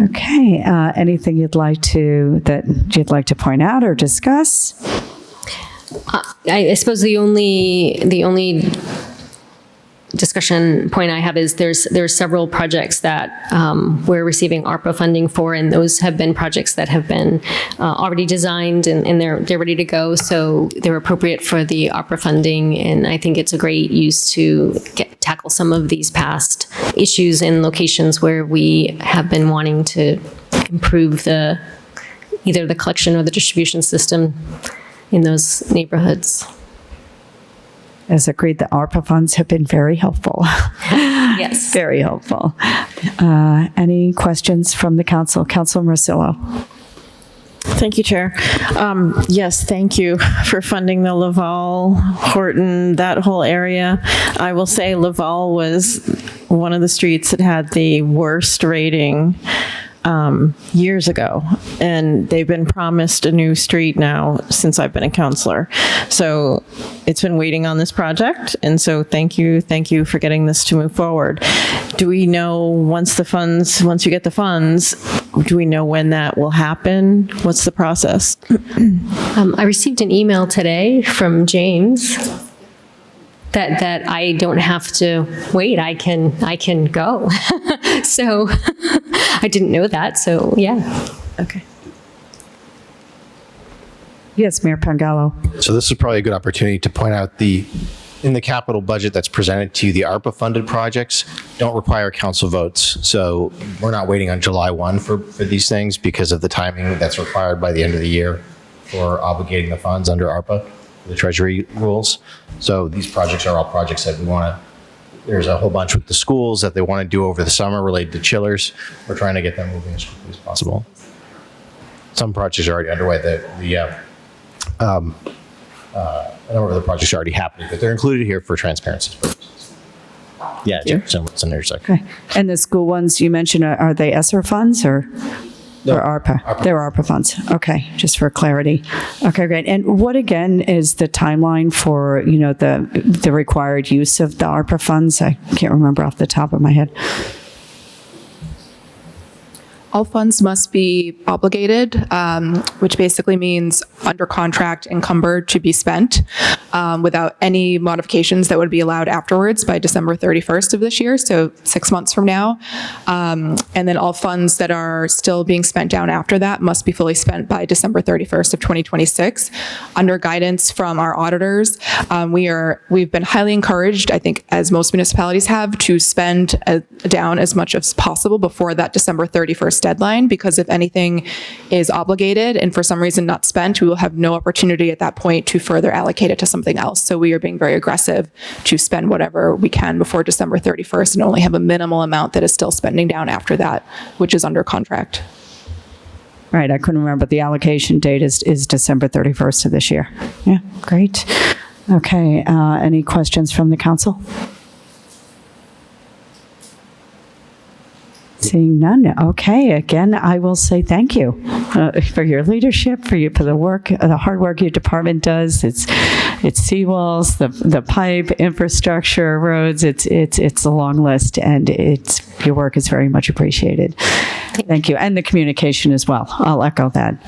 Okay, anything you'd like to point out or discuss? I suppose the only discussion point I have is there's several projects that we're receiving ARPA funding for, and those have been projects that have been already designed and they're ready to go, so they're appropriate for the ARPA funding, and I think it's a great use to tackle some of these past issues in locations where we have been wanting to improve either the collection or the distribution system in those neighborhoods. As agreed, the ARPA funds have been very helpful. Yes. Very helpful. Any questions from the council? Councilor Marcillo. Thank you, Chair. Yes, thank you for funding the Laval, Horton, that whole area. I will say Laval was one of the streets that had the worst rating years ago, and they've been promised a new street now since I've been a councilor. So it's been waiting on this project, and so thank you for getting this to move forward. Do we know once you get the funds, do we know when that will happen? What's the process? I received an email today from James that I don't have to wait. I can go. So I didn't know that. So yeah. Okay. Yes, Mayor Pangallo. So this is probably a good opportunity to point out in the capital budget that's presented to you, the ARPA funded projects don't require council votes. So we're not waiting on July 1 for these things because of the timing that's required by the end of the year for obligating the funds under ARPA, the Treasury rules. So these projects are all projects that there's a whole bunch with the schools that they want to do over the summer related to chillers. We're trying to get them moving as quickly as possible. Some projects are already underway. A number of the projects are already happening, but they're included here for transparency purposes. Yeah, Jefferson Wilson intersection. Okay. And the school ones you mentioned, are they ESSER funds or ARPA? They're ARPA funds. Okay, just for clarity. Okay, great. And what again is the timeline for, the required use of the ARPA funds? I can't remember off the top of my head. All funds must be obligated, which basically means under contract, encumbered to be spent without any modifications that would be allowed afterwards by December 31st of this year, so 6 months from now. And then all funds that are still being spent down after that must be fully spent by December 31st of 2026. Under guidance from our auditors, we've been highly encouraged, I think, as most municipalities have, to spend down as much as possible before that December 31st deadline, because if anything is obligated and for some reason not spent, we will have no opportunity at that point to further allocate it to something else. So we are being very aggressive to spend whatever we can before December 31st and only have a minimal amount that is still spending down after that, which is under contract. Right, I couldn't remember. The allocation date is December 31st of this year. Yeah, great. Okay, any questions from the council? Seeing none. Okay. Again, I will say thank you for your leadership, for the work, the hard work your department does. It's seawalls, the pipe, infrastructure, roads. It's a long list, and your work is very much appreciated. Thank you, and the communication as well. I'll echo that.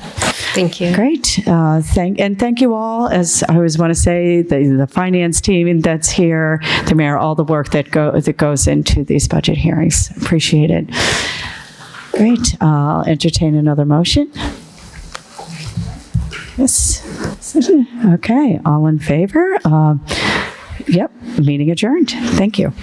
Thank you. Great. Thank you all. As I always want to say, the finance team that's here, the mayor, all the work that goes into these budget hearings. Appreciate it. Great. I'll entertain another motion. Yes. Okay. All in favor? Yep. Meeting adjourned. Thank you.